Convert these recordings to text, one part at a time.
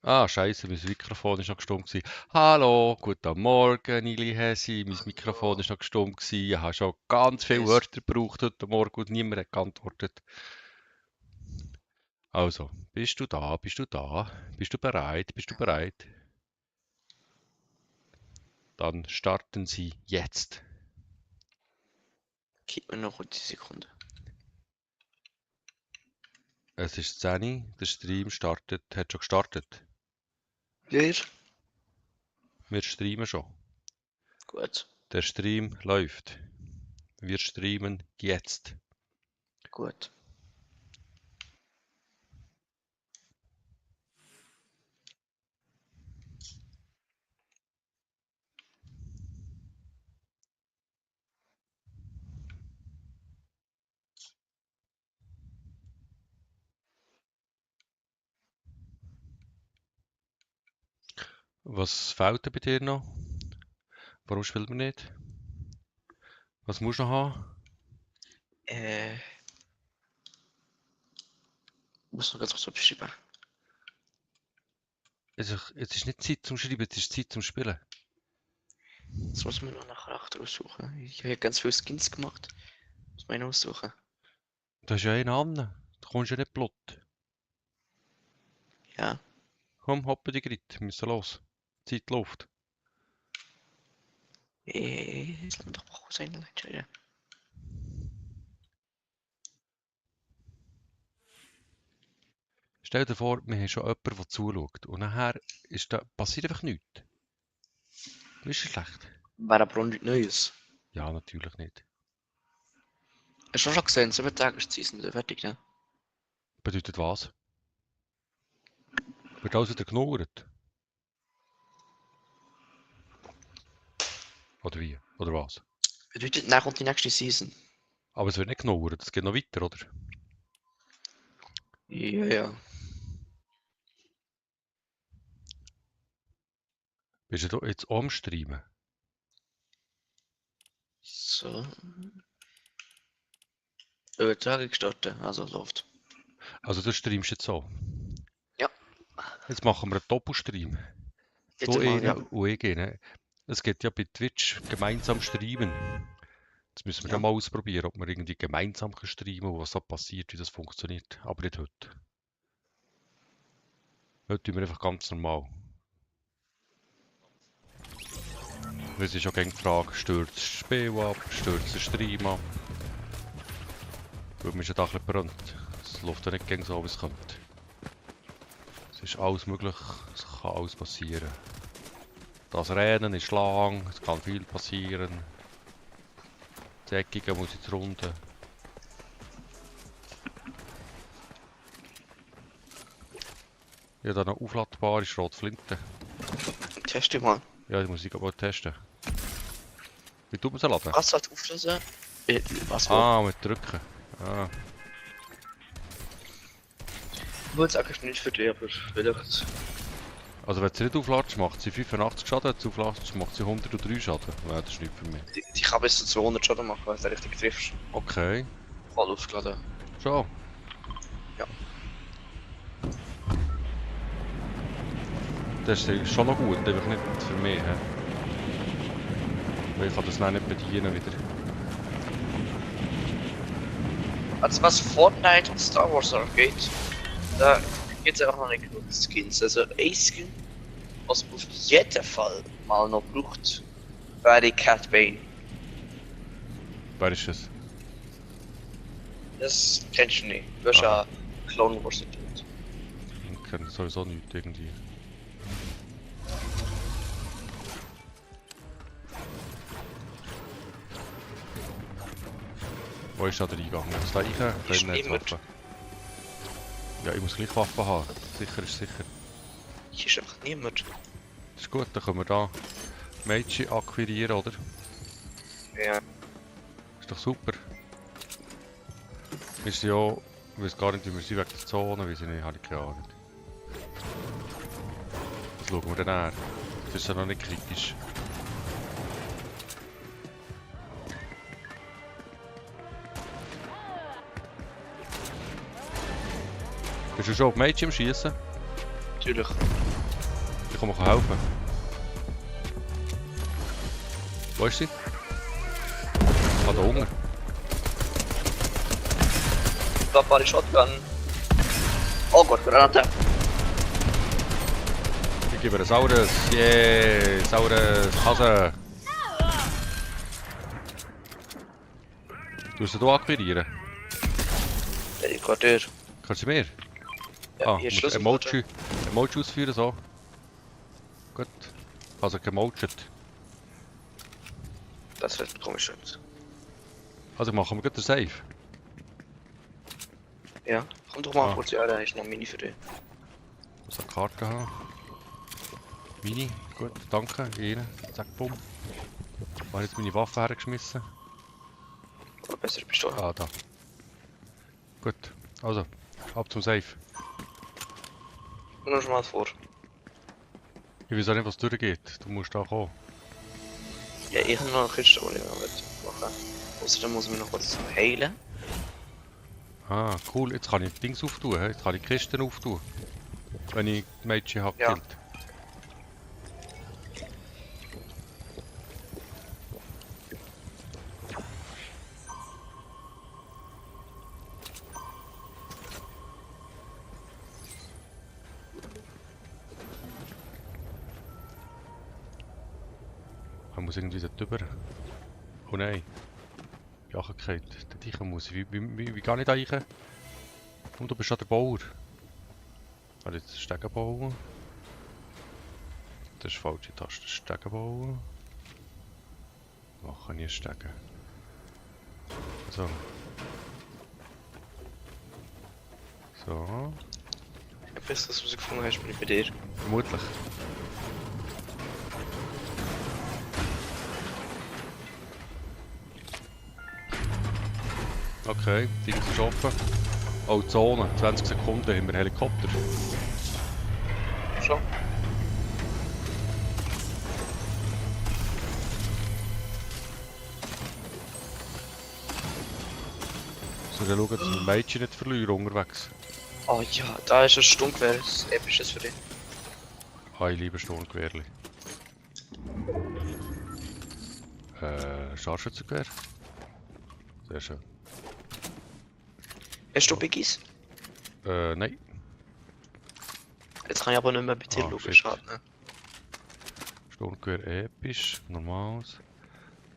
Ah, scheiße, mein Mikrofon ist noch gestummt gewesen. Hallo, guten Morgen, Ili Hesi. Mein Mikrofon Hallo, ist noch gestummt gewesen. Ich habe schon ganz viele es, Wörter gebraucht heute Morgen und niemand hat geantwortet. Also, bist du da? Bist du da? Bist du bereit? Bist du bereit? Dann starten Sie jetzt. gib mir noch die Sekunde. Es ist 10 Uhr, der Stream startet, hat schon gestartet. Wer? Wir streamen schon. Gut, Der Stream läuft. Wir streamen jetzt. gut. Was fehlt denn bei dir noch? Warum spielt man nicht? Was musst du noch haben? Äh, muss noch ganz kurz beschreiben. Es ist nicht Zeit zum Schreiben, es ist Zeit zum Spielen. Jetzt muss man noch nach Charakter aussuchen. Ich habe ja ganz viele Skins gemacht. Muss man ihn aussuchen. Da ist ja einer an. Du kommst ja nicht platt. Ja. Komm, hoppen die Grit. Wir müssen los. Die Zeit läuft. Jetzt lass mich doch mal kurz entscheiden. Stell dir vor, wir haben schon jemanden, der zuschaut. Und nachher passiert einfach nichts. Das ist schlecht. Wäre aber auch nichts Neues. Ja, natürlich nicht. Hast du schon gesehen, 7 Tage ist die Season fertig, ne? Bedeutet was? Wird alles wieder genurrt? Oder wie? Oder was? Bedeutet, dann kommt die nächste Season. Aber es wird nicht genurrt, es geht noch weiter, oder? Ja, ja. Bist du da jetzt am Streamen? So. Übertragung gestartet, also läuft. Also du streamst jetzt so. Ja, Jetzt machen wir einen Doppelstream. bitte Du mal, ja. eine und ich eine. Es geht ja bei Twitch gemeinsam streamen. Jetzt müssen wir dann Ja. mal ausprobieren, ob wir irgendwie gemeinsam streamen und was so passiert, wie das funktioniert. Aber nicht heute. Heute tun wir einfach ganz normal. Es ist ja gegen die Frage, stürzt das Spiel ab, stürzt der Stream ab. Weil man ist ja da ein bisschen brennt. Es läuft ja nicht gegen so, wie es könnte. Es ist alles möglich, es kann alles passieren. Das Rennen ist lang, es kann viel passieren. Die Eckige muss jetzt runter. Ich habe da eine aufladbare Schrotflinte. Teste mal. Ja, die muss ich aber mal testen. Wie tut man sie laden? Was halt auflösen? Was wo? Ah, mit drücken. Ah. Ich wollte sagen, ist nicht für dich, aber vielleicht. Also wenn sie nicht aufladest, macht sie 85 Schaden, wenn sie aufladest, macht sie 103 Schaden. Nein, das ist nicht für mich. Die kann bis zu 200 Schaden machen, wenn du den richtig triffst. Okay, Voll aufgeladen. schon. Ja. Das ist schon noch gut, einfach nicht für mich. He? Weil ich kann das dann nicht bedienen wieder. Also was Fortnite und Star Wars angeht, da gibt es einfach noch nicht genug Skins. Also ein Skin, was man auf jeden Fall mal noch braucht, wäre Cat Bane. Wer ist das? Das kennst du nicht. Du hast Aha. ja Clone Wars nicht. Ich kenne sowieso nichts irgendwie. Wo ist da der Eingang? Muss da rein? Ist Können jetzt niemand. Waffen. Ja, ich muss gleich Waffen haben. Sicher ist sicher. Hier ist einfach niemand. Das ist gut, dann können wir da Mädchen akquirieren, oder? Ja. Ist doch super. Wir sind ja... Ich weiß gar nicht, wie wir sind wegen der Zone, wie sie nicht, habe ich keine Ahnung. Das schauen wir dann an. Das ist ja noch nicht kritisch. Bist du schon auf Mädchen am Schießen? Natürlich. Ich kann mir helfen. Wo ist sie? Ah, da unten. Da war die Shotgun. Oh Gott, Granate. Ich gebe ein saures. Yeah, saures Hase. Du musst du akquirieren. Ich gerade durch. Kannst du mehr? Ja, Ah, hier musst Schlüssel. Emoji ausführen, so. Gut. Also gemotet. Das wird komisch jetzt. Also machen wir gleich den Safe. Ja, komm doch mal Ah. kurz, ja, da ist noch ein Mini für dich. Muss eine Karte haben. Mini, gut, danke. Eine, zack, bumm. Ich habe jetzt meine Waffe hergeschmissen. Oder bessere Pistole. Ah, da. Gut, also, ab zum Safe. Nur schon mal vor. Ich weiß auch nicht, was durchgeht. Du musst da kommen. Ja, ich habe noch eine Kiste, die ich noch machen will. Außerdem muss ich mich noch kurz heilen. Ah, cool. Jetzt kann ich Dings auftun. He? Jetzt kann ich Kisten auftun. Wenn ich die Mädchen habe Ja. gekillt. Man muss irgendwie dort drüber. Oh nein. Ich bin angekehrt. Dort rein muss ich. Wie gehe ich da rein? Und du bist ja der Bauer. Also jetzt Stegen bauen. Das ist die falsche Taste. Stegen bauen. Machen nie Stegen. So. So. Bis du es rausgefunden hast, bin ich bei dir. Vermutlich. Okay, Ding ist offen. Oh, Zone. 20 Sekunden haben wir Helikopter. Schon? So, dann schauen, dass wir Mädchen nicht verlieren unterwegs. Oh ja, da ist ein Sturmgewehr, das episches für dich. Ah, ich liebe Sturmgewehrli. Scharfschützengewehr. Sehr schön. Hast du Biggies? Nein. Jetzt kann ich aber nicht mehr bei dir Ah, schauen, shit. schade, ne? Sturmgewehr episch, normales.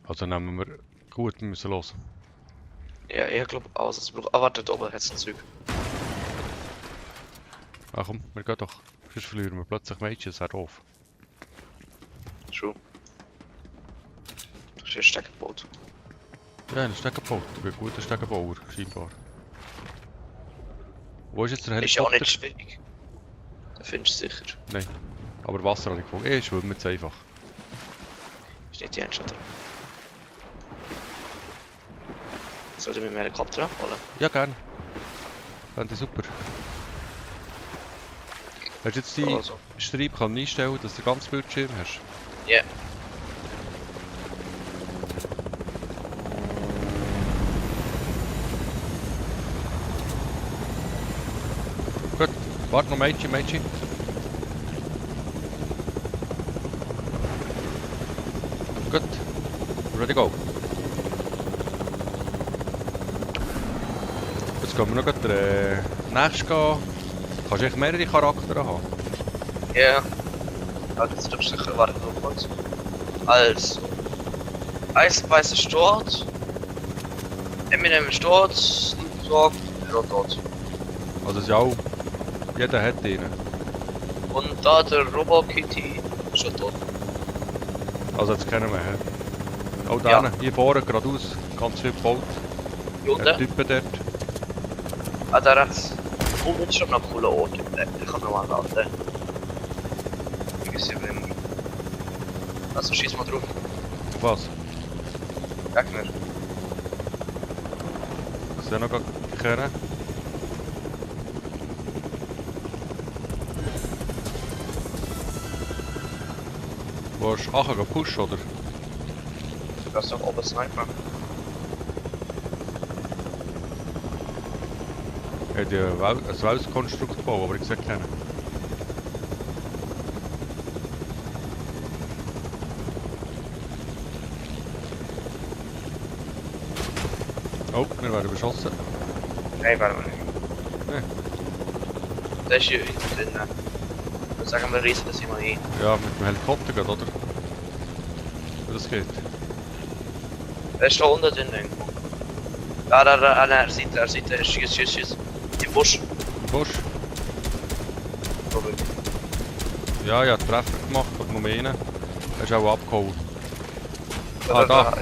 Also nehmen wir... Gut, wir müssen los. Ja, ich glaube aus, es braucht. Ah, warte, da oben hat es ein Zeug. Ah komm, wir gehen doch. Sonst verlieren wir plötzlich Mädchen, das wäre doof. True. Das ist ein Steckenboot. Ja, ein Stegenbauer. Du bist ein guter Stegenbauer, scheinbar. Wo ist jetzt der Ist ja auch Helikopter? nicht schwierig. Da findest du sicher. Nein. Aber Wasser habe ich gefunden. Ich schwimme jetzt einfach. Ist nicht die Endschatten. Sollte ich mit dem Helikopter abholen? Ja, gern. Fände ich super. Hast du jetzt die Also. Schreibkante einstellen, dass du den ganzen Bildschirm hast? Ja. Gut, warte noch Mädchen, Mädchen. Gut, ready go. Jetzt gehen wir noch den nächsten gehen. Kannst du echt mehrere Charaktere haben? Ja. Also, jetzt darfst du sicher warten, noch kurz. Also. Eisenweißer Stort. Eminem ist dort. Snoop Dogg ist auch dort. Also ja, auch jeder hat einen. Und da der Robo-Kitty ist schon tot. Also jetzt kennen wir ihn. Auch Ja. den, hier vorne geradeaus, ganz viel gebaut. Hier Der unten. Typen dort. Ah, da rechts. Und jetzt schon noch ein cooler Ort. Ich kann noch mal laden. Ich weiß nicht, wem. Also schieß mal drauf. Auf was? Gegner. Ich sehe noch gar keinen. Wo ist Acha gepusht, oder? Du kannst doch oben snipen. Er hat ja ein Weltkonstrukt gebaut, aber ich sehe keinen. Oh, wir werden beschossen. Nein, werden wir nicht. Nee. Das ist hier hinten drin. Dann sagen wir, reißen das immer ein. Ja, mit dem Helikopter geht, oder? Wie das geht. Er ist da unten drin irgendwo. Da, an der Seite, schieß. Im Busch. Im Busch? Probably. Ja, ich habe den Treffer gemacht, aber nur einen. Er ist auch abgehauen. Da. Da.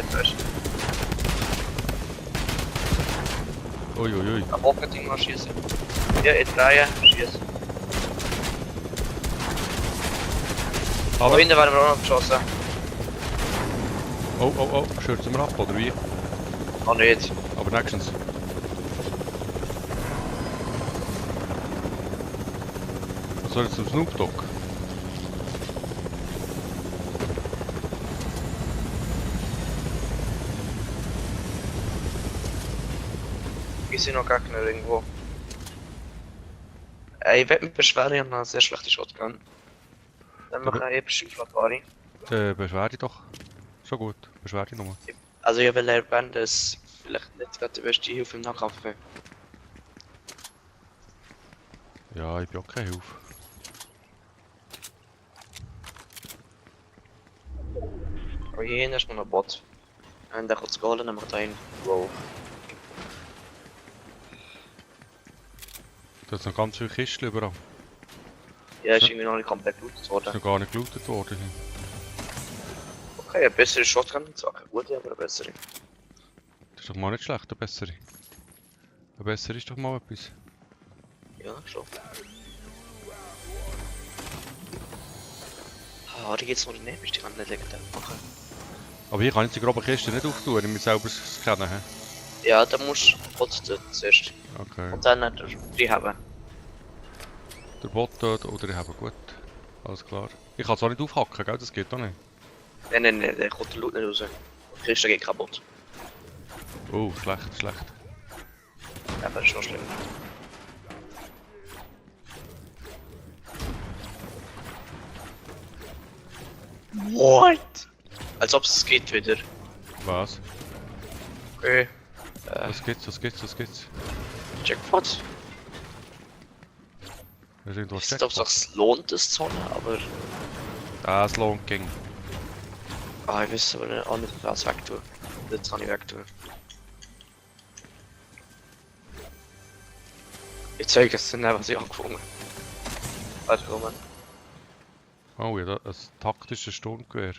Uiuiui. Am Hockerding mal schießen. Ja, in Reihe, schieß. Da Aber... hinten werden wir auch noch geschossen. Oh, schürzen wir ab, oder wie? Noch nicht. Aber nächstens. Was soll jetzt zum Snoop Dogg? Ich sehe noch Gegner irgendwo. Ich werde mich beschweren, ich habe eine sehr schlechte Shotgun. Dann mache ich eine epische Flatwari. Beschwer dich doch. Schon gut, beschwer dich nochmal. Also ich will erwähnen, dass vielleicht nicht gerade die beste Hilfe im Nahkampf wäre. Ja, ich bin auch keine Hilfe. Aber hier hinten ist noch ein Bot. Und der kommt zu holen, dann macht er einen. Wow. Da sind noch ganz viele Kisten überall. Ja, ist irgendwie noch nicht komplett gelootet Ist worden. noch gar nicht gelootet worden. Okay, eine bessere Shotgun, zwar keine gute, aber eine bessere. Das ist doch mal nicht schlecht, eine bessere. Eine bessere ist doch mal etwas. Ja, schon. Ah, die geht's noch nicht, ich kann nicht legendär machen. Aber hier kann ich die grobe Kiste nicht auftun, ich muss selber scannen. He? Ja, dann musst du Bot dort zuerst. Okay. Und dann die haben. Der Bot dort oder ich habe gut. Alles klar. Ich kann es auch nicht aufhacken, gell? Das geht doch nicht. Nein, der kommt der Loot nicht raus. Die Kiste geht kaputt. Oh, schlecht. Ja, das ist noch schlimm. What? Als ob es geht wieder. Was? Okay. Was gibt's? Jackpot. Ist irgendwo Ich glaube, es lohnt es zu holen, aber. Das lohnt ging. Ah, ich weiß aber nicht, auch nicht, was wegtun. Das kann ich wegtun. Ich zeige es dann, was ich angefangen habe. Warte, komm. Oh ja, ein taktisches Sturmgewehr.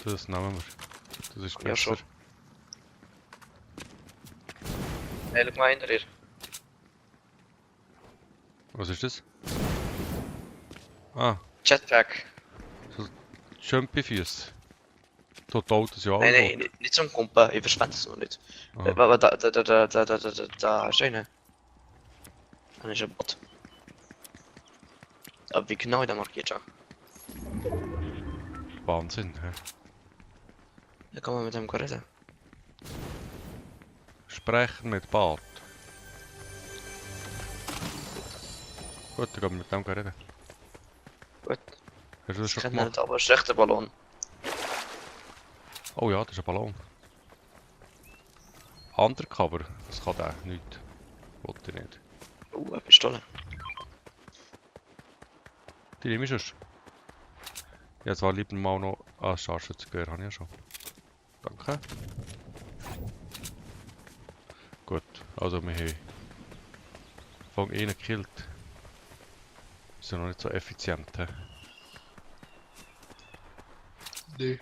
Das nehmen wir. Das ist besser. Ja, schon. Hey, schau mal hinter dir. Was ist das? Ah, Jetpack. Jumpy-Füße. Tut Autos ja auch. Nein, nicht so ein Kumpel, ich verschwende es noch nicht. Aha. Aber da ist einer. Dann ist ein Bot. Aber wie genau der markiert schon? Wahnsinn, hä? Da kann man mit dem reden. Sprechen mit Bart. Gut, dann gehen wir mit dem reden. Gut. Hast du das Ich schon kenne gemacht? nicht, aber es ist echt ein Ballon. Oh ja, das ist ein Ballon. Undercover, das kann der nicht. Wollte ich nicht. Eine Pistole. Die nehme ich schon. Ja, zwar lieber mal noch ein Scharfschützengewehr, habe ich ja schon. Danke. Gut, also wir haben von einen gekillt. Ist ja noch nicht so effizient. He? Nee.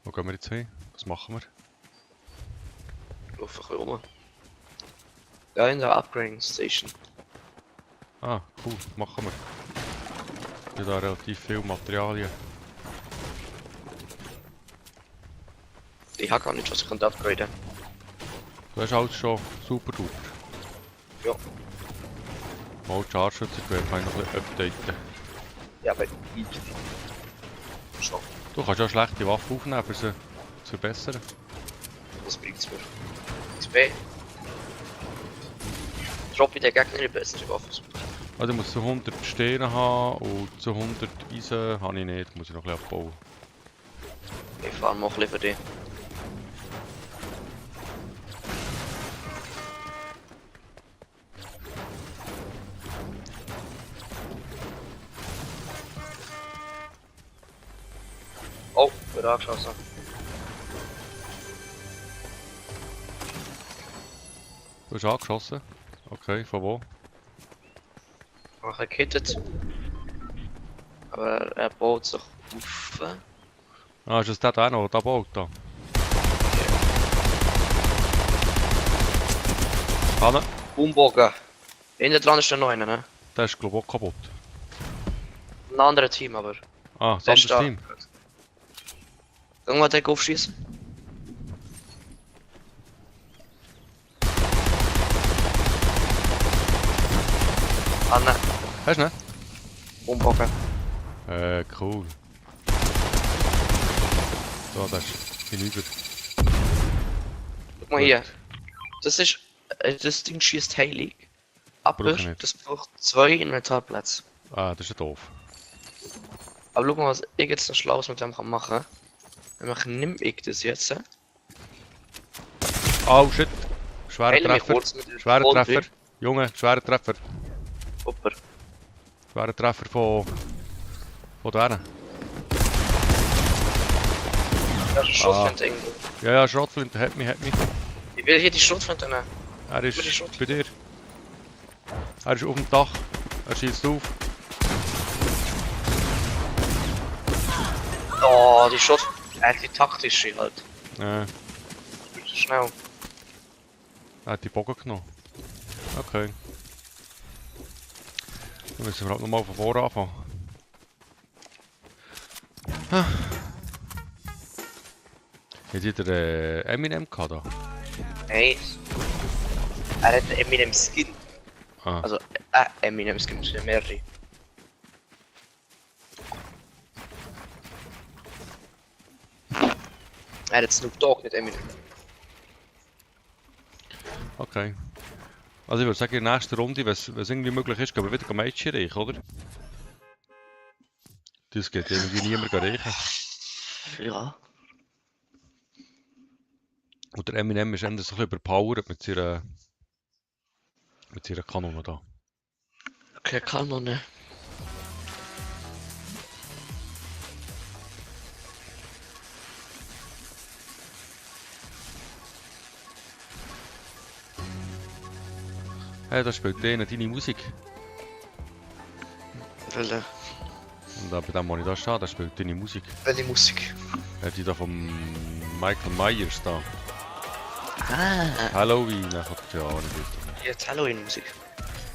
Wo gehen wir jetzt hin? Was machen wir? Lauf ein bisschen rum. Ja, in der Upgrading Station. Ah, cool, machen wir. Ich habe da relativ viel Materialien. Ich habe gar nicht, was ich kann upgraden. Du hast alles schon super duper. Ja. Mal die Scharfschützengewehr kann ich noch ein bisschen updaten. Ja, aber ich. Schon. Du kannst ja schlechte Waffen aufnehmen, um sie zu verbessern. Was bringt's mir? XP. Droppe der Gegner eine bessere Waffe. Also ich muss zu 100 Steine haben und zu 100 Eisen habe ich nicht, muss ich noch ein bisschen abbauen. Ich fahr mal ein bisschen für dich. Oh, wird angeschossen. Du hast angeschossen? Okay, von wo? Mach gekittet. Aber er baut sich auf. Ah, ist das der da noch, der baut da? Hanne, Umbogen. Hinten dran ist der noch einer, ne? der ist glaube ich auch kaputt. Ein anderes Team aber. Ah, das Der andere ist da. Team. Irgendwann den aufschießen. Ah ne, Hast du nicht? Umbogen. Cool. So, das ist hinüber. Guck mal hier. Das ist. Das Ding schießt heilig. Aber Brauch ich nicht. das braucht 2 Inventarplätze. Ah, das ist ja doof. Aber schau mal, was ich jetzt noch Schlaues mit dem kann machen. Nämlich nimm ich das jetzt. Oh shit! Schwerer Heile mich Treffer. kurz mit der Schwerer Volltreffer. Treffer. Junge, schwerer Treffer. Super. Schwerer Treffer von denen. Das ist ein Schrotflinte irgendwo. Ja, ja, Schrotflinte, hat mich. Ich will hier die Schrotflinte nehmen. Er ist Wo ist die Schrot? bei dir. Er ist auf dem Dach. Er schießt auf. Oh, die Schrot. Die taktische halt. Schnell. Er hat die Bogen genommen. Okay. Dann müssen wir halt nochmal von vorne anfangen. Hat jeder Eminem gehabt da? Hey. Er hat einen Eminem Skin. Ah, Also, Eminem Skin, es sind mehrere. Er hat Snoop Dogg, nicht Eminem. okay. Also ich würde sagen, in der nächsten Runde, wenn es irgendwie möglich ist, gehen wir wieder Mädchen reichen, oder? Das geht irgendwie niemand reichen. Ja. Und der Eminem ist endlich so ein bisschen überpowered mit seiner Kanone da. Okay, kann man nicht. Hey, da spielt denen deine Musik. Welche? Und bei dem, wo ich da stehe, da spielt deine Musik. Welche Musik? Die da vom Michael Myers da. Ah, Halloween, ich hab keine Ahnung. Nicht. jetzt Halloween Musik.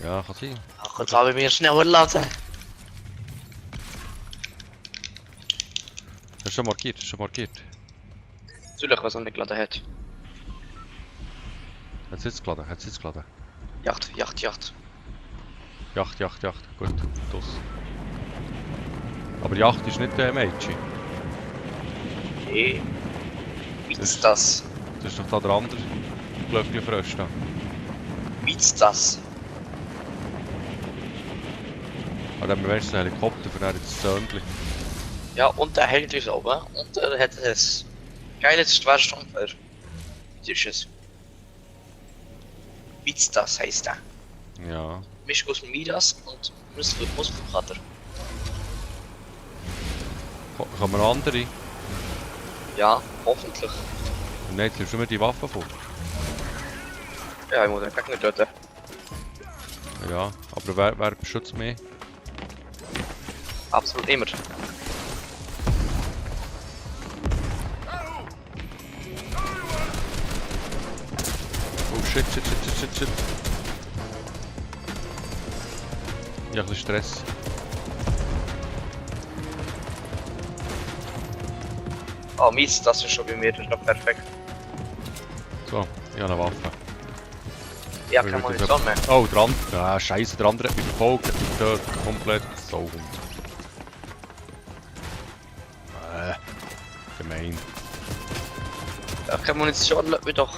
Ja, kann sein. Ach, jetzt habe ich mir schneller laden. Hast du schon markiert? Natürlich, was er nicht geladen hat. Hat es jetzt geladen? Jacht. Yacht. Gut, das. Aber Yacht ist nicht Mädchen. Hey. Wie ist das? Das ist doch da der andere Glöckli-Frösch da. Wie ist das? Aber dann haben wir wenigstens einen Helikopter für das Zöndli. Ja, und der hält uns oben. Und er hat das geiles Schwerstromfeuer. Tschüss. Wie ist das heißt er? Ja. Mischung aus Midas und Muskelkater. Kann man andere? Ja, hoffentlich. Und jetzt nimmst du mir die Waffe vor. Ja, ich muss den Gegner töten. Ja, aber wer beschützt mich? Absolut immer. Oh shit. Ja, ein bisschen Stress. Oh Mist, das ist schon bei mir, das ist noch perfekt. So, ich habe eine Waffe. Ich hab keine Munition mehr. Oh, der andere. Ah, scheiße, der andere hat mich verfolgt, hat mich getötet. Komplett sauhund. Gemein. Ich hab keine Munition, lass mich doch.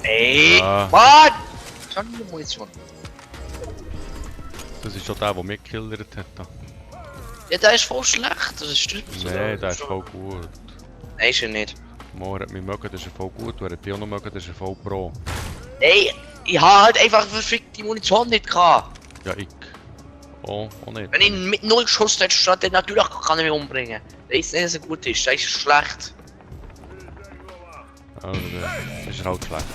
Ey, Ah. Mann! Schon die Munition. Das ist schon der mich gekillert hat. Da. Ja, der ist voll schlecht, das ist stimmt. Nein, der ist voll gut. Nein, ist er nicht. Mo hat mich mögen, das ist er voll gut. Wer hat dich auch noch mögen, das ist er voll pro. Ey, ich habe halt einfach verfickte Munition nicht gehabt. Ja, ich. Oh, auch nicht. Wenn ich mit 0 Schuss hätte, dann natürlich kann er mich umbringen. Der ist nicht so gut ist, der ist schlecht. Also, das ist halt schlecht.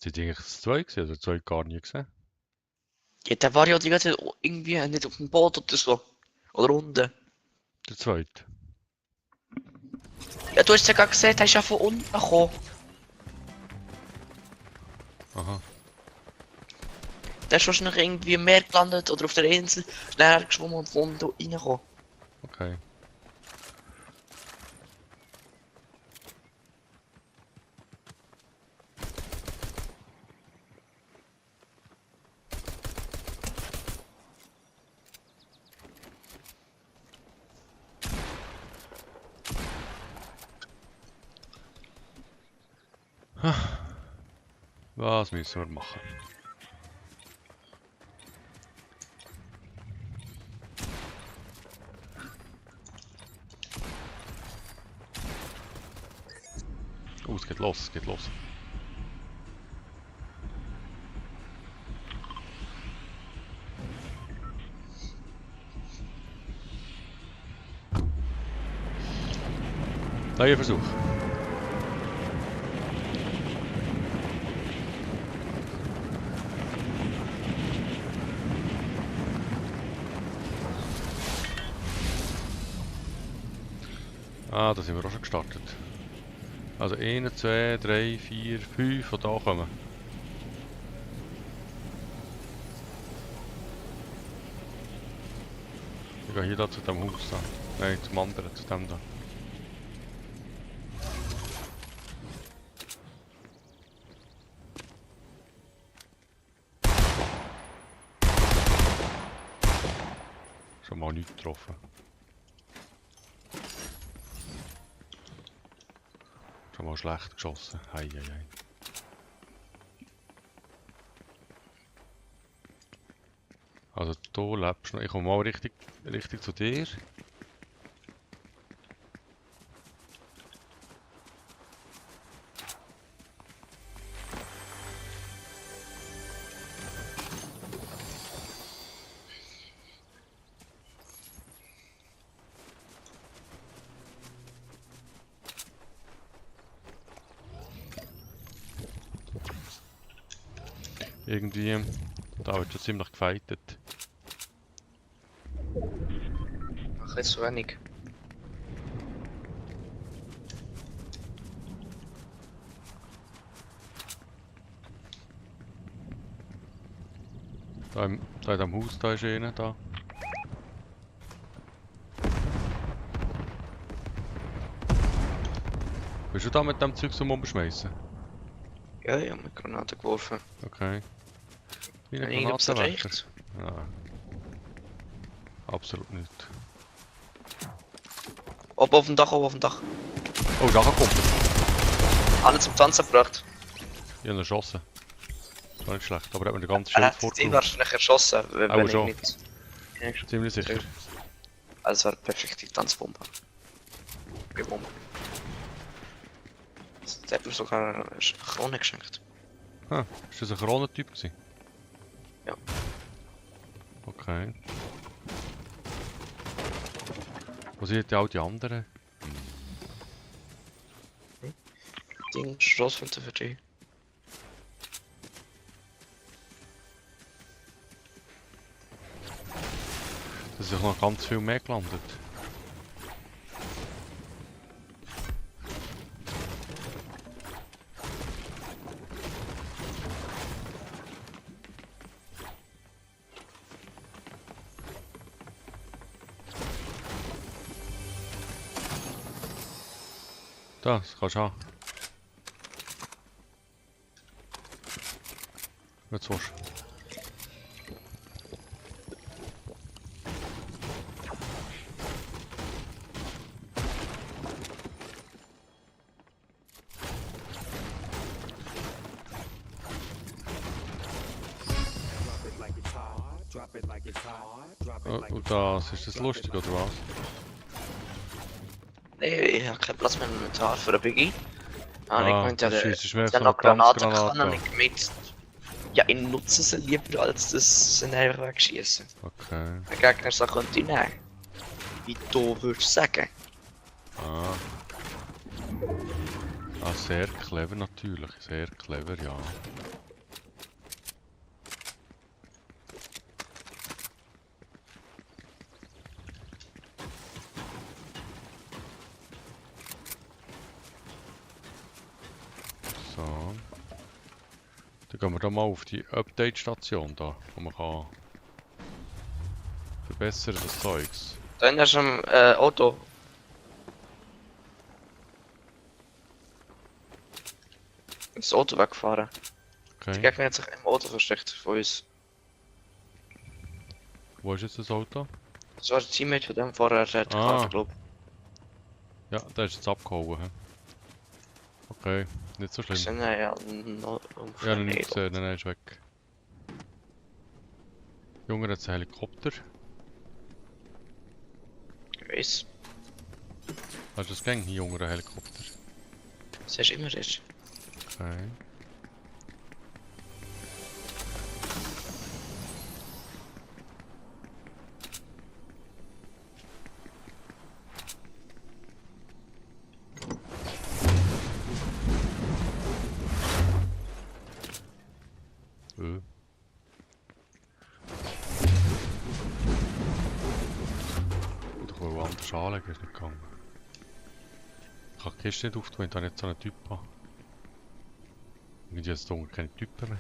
Seid ihr eigentlich das 2 gewesen oder 2 gar nie gesehen? Ja, der war ja die ganze Zeit irgendwie nicht auf dem Boot oder so. Oder unten. Der 2. Ja, du hast ja gerade gesehen, der ist ja von unten gekommen. Aha. Der ist wahrscheinlich irgendwie im Meer gelandet oder auf der Insel. Schnell geschwommen und von unten reingekommen. Okay. Was müssen wir machen? Oh, es geht los, es geht los. Neuer Versuch. Ah, da sind wir auch schon gestartet. Also 1, 2, 3, 4, 5 und da kommen. Ich gehe hier da zu dem Haus da. Nein, zum anderen, zu dem da. Schon mal nichts getroffen. Schon mal schlecht geschossen. Hei, hei, hei. Also du lebst noch. Ich komme mal richtig zu dir. Irgendwie, da wird schon ziemlich gefightet. Ach, jetzt zu wenig. Da in dem Haus, da ist einer, da. Bist du da mit dem Zeug zum Umschmeißen? Ja, ich habe eine Granate geworfen. Okay. Wie ein Wenn irgendwas Granatenwerfer? erreicht. Ja. Absolut nicht. Oben auf dem Dach, oben auf dem Dach. Oh, da kommt er. Alle zum Tanzen gebracht. Ich habe ihn erschossen. War nicht schlecht, aber er hat mir den ganzen Er Schild hat ihn vorgeholt. wahrscheinlich erschossen, wenn ich schon. nicht... Ja, Ziemlich sicher. also es war eine perfekte Tanzbombe. Gebombe. Der hat mir sogar eine Krone geschenkt. Ah, ist das ein Kronentyp gewesen? Ja. Okay. Wo sind denn all die anderen? Ding, Straßenfilter für dich. Da sind noch ganz viel mehr gelandet. Das kannst du haben. Jetzt willst. Und das, ist das lustig oder was? Nee, ich habe keinen Platz mehr im Inventar für ein Biggie. Ah, ich meinte, ja, das ist mir der so eine noch Granaten Dampfgranate. kann ich mit. Ja, ich nutze sie lieber, als das sie einfach wegschießen. Okay. Der Gegner sagt, könnte ich nehmen. Wie du würdest sagen. Ah. Ah, sehr clever natürlich. Sehr clever, ja. So. Dann gehen wir da mal auf die Update-Station da, wo man kann verbessern das Zeugs. Da ist am Auto. Das Auto weggefahren. Der Okay. Gegner hat sich im Auto versteckt von uns. Wo ist jetzt das Auto? Das war der Teammate von dem vorher, der hat gefahren, glaube Ja, der ist jetzt abgehauen. He? Okay, nicht so ich. schlimm. Sind ja noch Ja, noch nicht gesehen, nein, ist weg. Junge, jetzt ein Helikopter. Ich weiss. Hast du das Gang hier, Junge, ein Helikopter? Das ist immer das. Okay. Ich will woanders anlegen, ist nicht gegangen. Ich kann die Kiste nicht auftun, wenn ich da nicht so einen Typ habe. Irgendwie jetzt unten keine Typen mehr.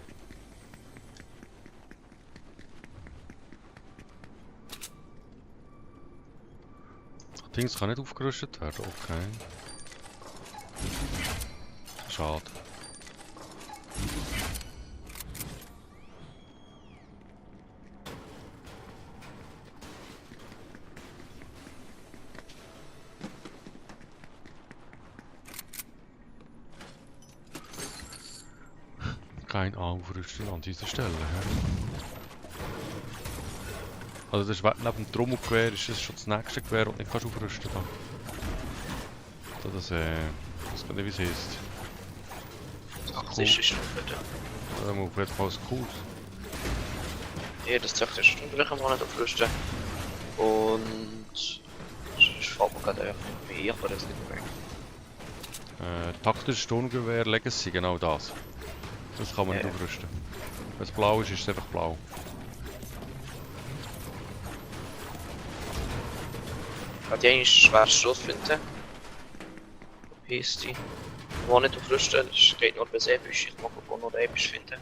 Das Ding kann nicht aufgerüstet werden, okay. Schade. Kein Aufrüsten an dieser Stelle. He? Also das ist neben dem Trommelgewehr ist das schon das nächste Gewehr und nicht kannst aufrüsten kann. So, das kann nicht wie es heisst. Das ist schon bitte. Da muss auf jeden Fall cool. Ja, das zeigt ist Stunde kann man nicht aufrüsten. Und ich fahre mir gerade einfach mehr, aber das nicht mehr. Taktisches Sturmgewehr Legacy, genau das. Das kann man Ja, nicht ja. aufrüsten. Wenn es blau ist, ist es einfach blau. Hat die eigentlich schwer Stoß finden? Wie ist die? Wo nicht aufrüsten, das geht nur bis episch. Ich mag auch nur episch finden.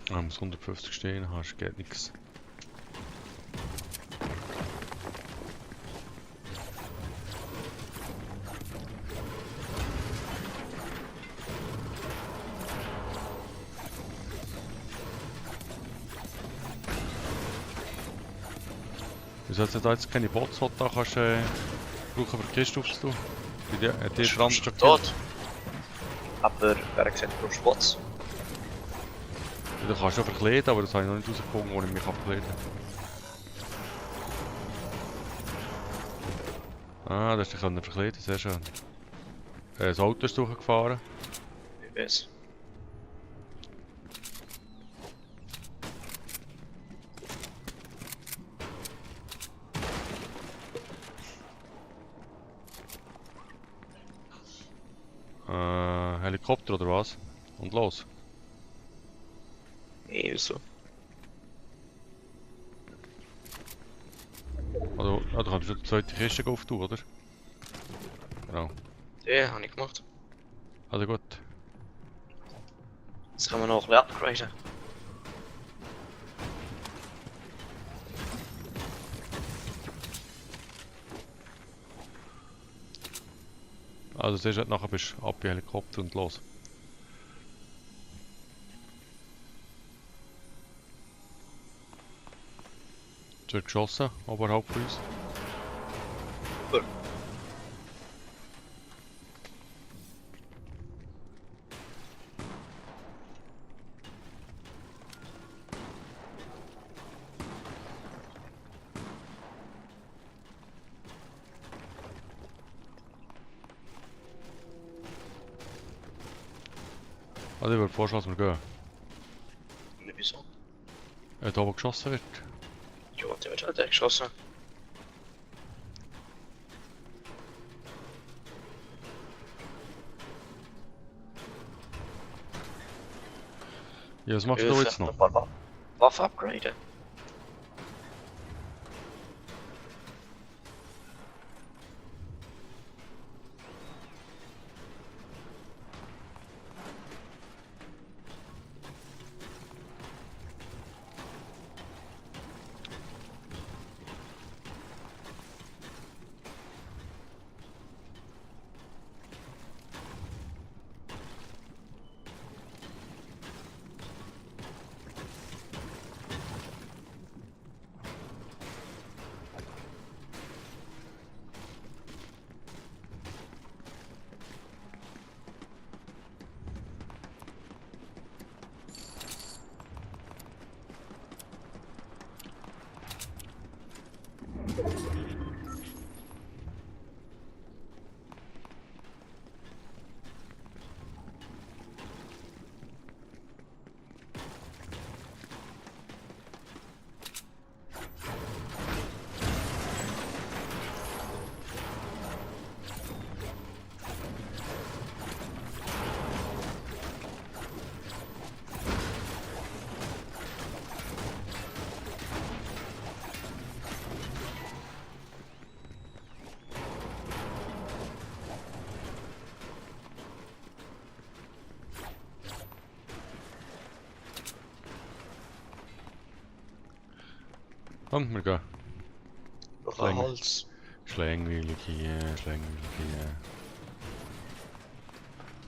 Ich muss 150 stehen, hast geht nichts. Wieso hat es da jetzt keine Bots, die du da kannst, brauchen, für die Kiste aufzutun? Die dran Ist tot. Aber wer gesagt, du brauchst Bots. Du kannst schon verkleiden, aber das habe ich noch nicht rausgefunden, wo ich mich verkleiden kann. Ah, da hast du dich verkleiden, sehr schön. Das Auto ist durchgefahren. Ich weiß. Helikopter oder was? Und los. Nee, wieso? Also, ja, du kannst schon die zweite Kiste auftun, oder? Genau. Ja, habe ich gemacht. Also gut. Jetzt kann man noch ein bisschen upgraden. Also zuerst nachher bist du ab bei Helikopter und los. Es wird geschossen, oberhalb von uns. Gut. Also ich würde vorschlagen, dass wir gehen. Wieso? Da oben geschossen wird. Ja, der wird halt geschossen. Ja, was machst du da jetzt noch? Waffe upgraden. Komm, wir gehen. Noch ein Länger. Holz. Schlängweilig hier, schlängweilig hier.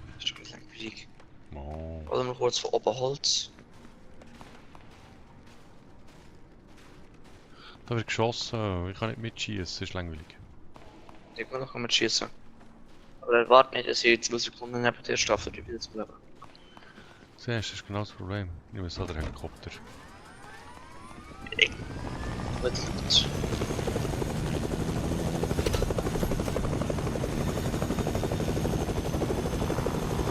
Das ist schon langweilig. Oh. Warte mal kurz von oben Holz. Da wird geschossen, ich kann nicht mitschießen, es ist langweilig. Ich kann noch mit schießen. Aber dann warte nicht, dass ich 2 Sekunden neben der Staffel wieder zu bleiben. Siehst du, das ist genau das Problem. Ich muss so den Helikopter. Gut.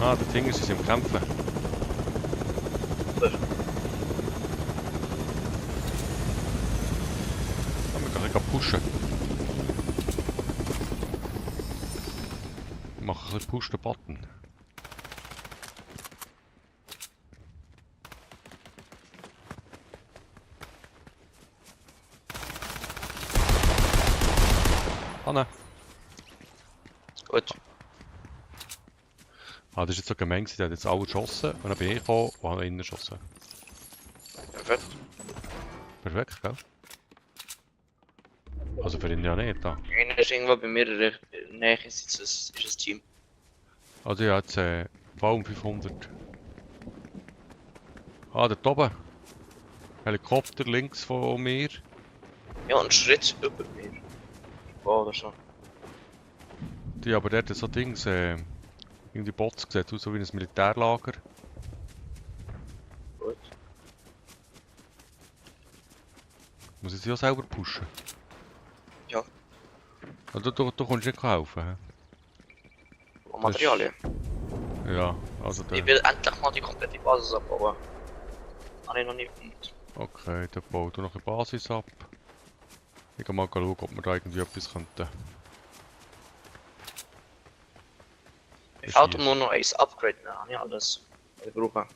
Ah, der Ding ist im Kämpfen. Gut. Wir können pushen. Ich mache ein bisschen Push den Button. Ah nein. Gut. Ah, das ist jetzt so gemein gewesen, der hat jetzt alle geschossen und dann bin ich gekommen und habe innen geschossen. Perfekt. Perfekt, gell? Also für ihn ja nicht, da. Einer ist irgendwo bei mir in der Nähe, ist ein Team. Also ja, jetzt Baum 500. Ah, dort oben. Helikopter links von mir. Ja, ein Schritt über mir. Wow, oder schon. Die aber dort so Dings, irgendwie Bots gesehen, aus so wie ein Militärlager. Gut. Muss ich sie auch selber pushen? Ja. Also du kommst nicht helfen, hä? Und Materialien. Ja, also Ich der... will endlich mal die komplette Basis abbauen. Habe ich noch nicht gemacht. Okay, der baut noch eine Basis ab. Ich kann mal schauen, ob wir da irgendwie etwas könnten. Ich fällt nur noch ein Upgrade, dann habe ich alles, was ich brauche.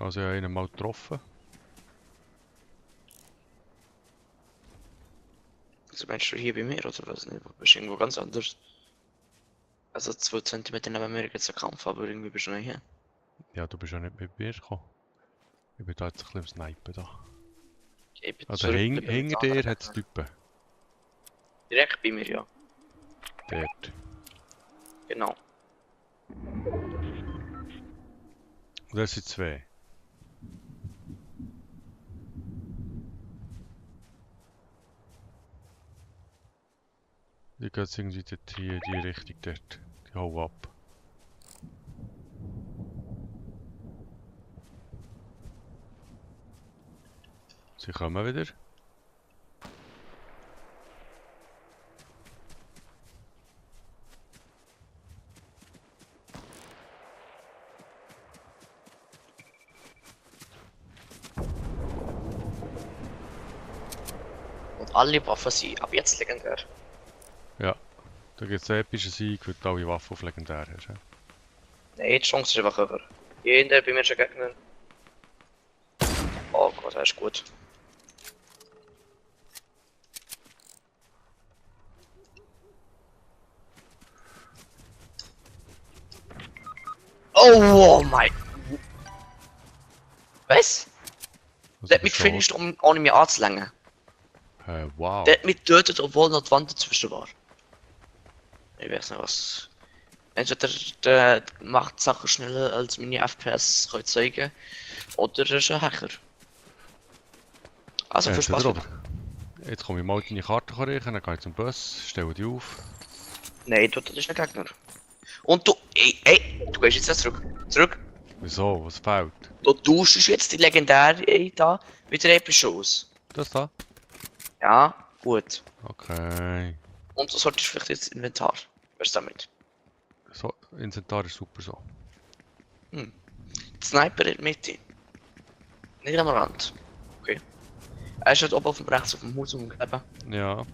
Also ich habe ihn mal getroffen. Also meinst du hier bei mir oder was? Nicht? Bist du irgendwo ganz anders? Also 2 Zentimeter neben mir gibt es einen Kampf, aber irgendwie bist du nicht hier. Ja, du bist ja nicht mit mir gekommen. Ich bin da jetzt ein bisschen am Snipen da. Ich bin Also zurückgeblieben mit hinter den dir anderen hat es Gegnern. Typen. Direkt bei mir, ja. Dort. Genau. Und das sind zwei. Die gehen jetzt irgendwie dort hier in die Richtung dort. Die hauen ab. Sie kommen wieder. Und alle Waffen sind ab jetzt legendär. Ja. Da gibt es einen epischen Sieg, weil du alle Waffen auf legendär hast. Ja? Nein, die Chance ist einfach über. Jeder bei mir schon Gegner. Oh Gott, das ist gut. Oh mein. Was? Also Der hat bist mich du finished, ohne mich anzulängen. wow. Der hat mich getötet, obwohl noch die Wand dazwischen war. Ich weiß nicht was. Entweder der macht Sachen schneller als meine FPS können zeigen. Oder er ist ein Hacker. Also viel Spaß. Oder? Jetzt komme ich mal deine Karte reichen, dann gehe ich zum Bus, stelle die auf. Nein, das ist ein Gegner. Und du, ey, du gehst jetzt zurück. Zurück. Wieso? Was fehlt? Du tauschst jetzt die legendäre da mit der epischen aus. Das da? Ja, gut. Okay. Und du solltest vielleicht jetzt Inventar. Was ist damit? So, Inventar ist super so. Die Sniper in der Mitte. Nicht am Rand. Okay. Er ist halt oben auf dem rechts auf dem Haus umgegeben. Ja.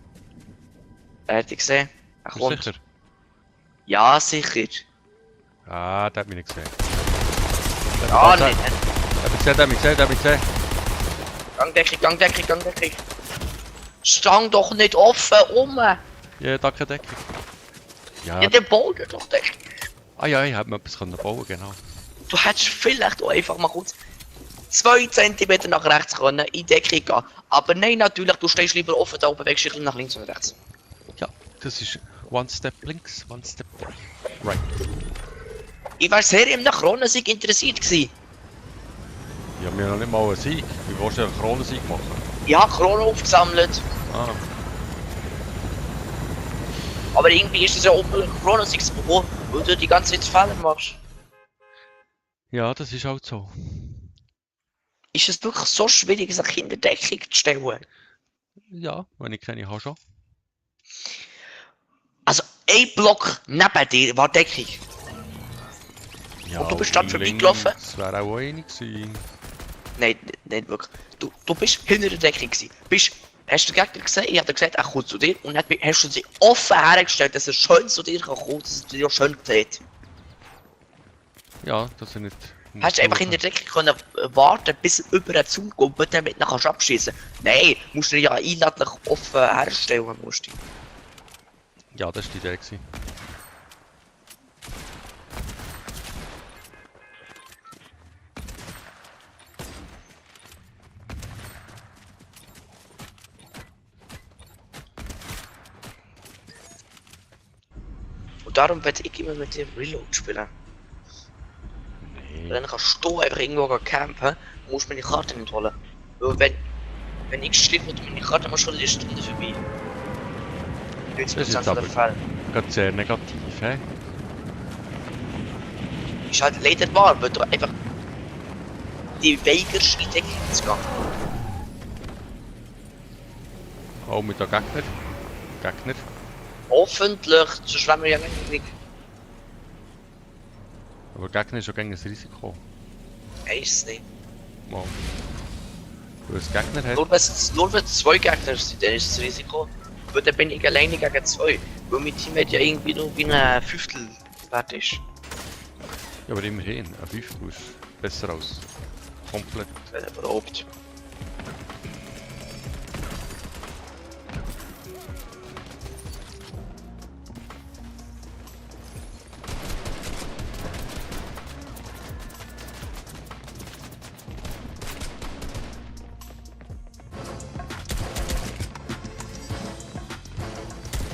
Er hat dich gesehen. Er Bist du kommt. sicher? Ja, sicher. Ah, der hat mich nicht gesehen. Ja, Der nicht. hat mich gesehen, der hat mich gesehen. Gangdeckung, Gangdeckung, Gangdeckung. Stang doch nicht offen um. Ja, danke, Deckung. Ja, Ja, der baut doch Deckung. ah ja, ich hätte mir etwas bauen können, genau. Du hättest vielleicht auch einfach mal kurz 2 Zentimeter nach rechts können, in Deckung gehen. Aber nein, natürlich, du stehst lieber offen da oben, bewegst dich nach links und rechts. Ja, das ist one step links, one step right. Ich war sehr im Kronensieg interessiert gewesen. Ich habe mir noch nicht mal einen Sieg. Wie willst du einen Kronensieg machen? Ich habe Kronen aufgesammelt. Ah, Aber irgendwie ist es ja unmöglich, Kronensieg zu bekommen, weil du die ganze Zeit Fehler machst. ja, das ist halt so. Ist es wirklich so schwierig, sich in der Deckung zu stellen? Ja, wenn ich keine habe schon. Also, ein Block neben dir war Deckung. Ja, Und du bist dann vorbeigelaufen? Das wäre auch eine gewesen. Nein, nicht wirklich. Du bist hinter der Deckung gewesen. Hast du den Gegner gesehen? Ich habe dir gesagt, er kommt zu dir. Und dann hast du sie offen hergestellt, dass er schön zu dir kann kommen, dass er dir auch schön sieht. Ja, das sind nicht... Hast du einfach in der Deckung können warten, bis er über den Zaun kommt, damit du dann abschießen kannst? Nein, musst du ja einladlich offen herstellen. Musst du. Ja, das war die Idee gewesen. Und darum werde ich immer mit dem Reload spielen. Nee. Dann kannst du einfach irgendwo campen und musst meine Karte nicht holen. Weil wenn ich stehe und meine Karte mal schon eine Stunde vorbei. Das ist 90% jetzt der aber Fälle. gerade sehr negativ, hä? Ist halt leider wahr, weil du einfach die weigerst in die Deckung zu gehen. Oh, mit der Gegner. Gegner. Hoffentlich, sonst wären wir ja länger nicht. Aber Gegner ist schon gegen ein Risiko. Ist es nicht. Mal. Weil es Gegner hat. Nur wenn es 2 Gegner sind, dann ist das Risiko. Weil dann bin ich alleine gegen 2. Weil mein Team hat ja irgendwie nur wie ein Fünftel wert ist. Ja, aber immerhin. Ein Fünftel ist besser als komplett. Überhaupt.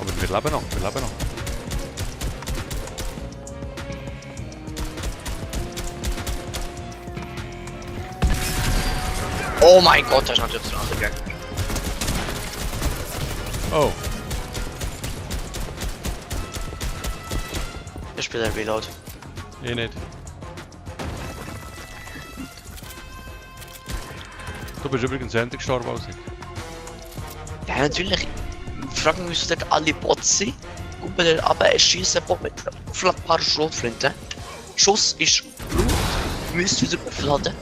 Aber wir leben noch, wir leben noch. Oh mein Gott, da ist natürlich ein anderer Gegner. Oh, Ich spiele ein Reload. ich nicht. Du bist übrigens endlich gestorben, als ich. Ja, natürlich. Fragen müssen dort alle Bots sein. Kommt man dort runter, es schießt ein Bot mit ein paar Schrotflinten. Schuss ist Blut, müsst wieder aufladen.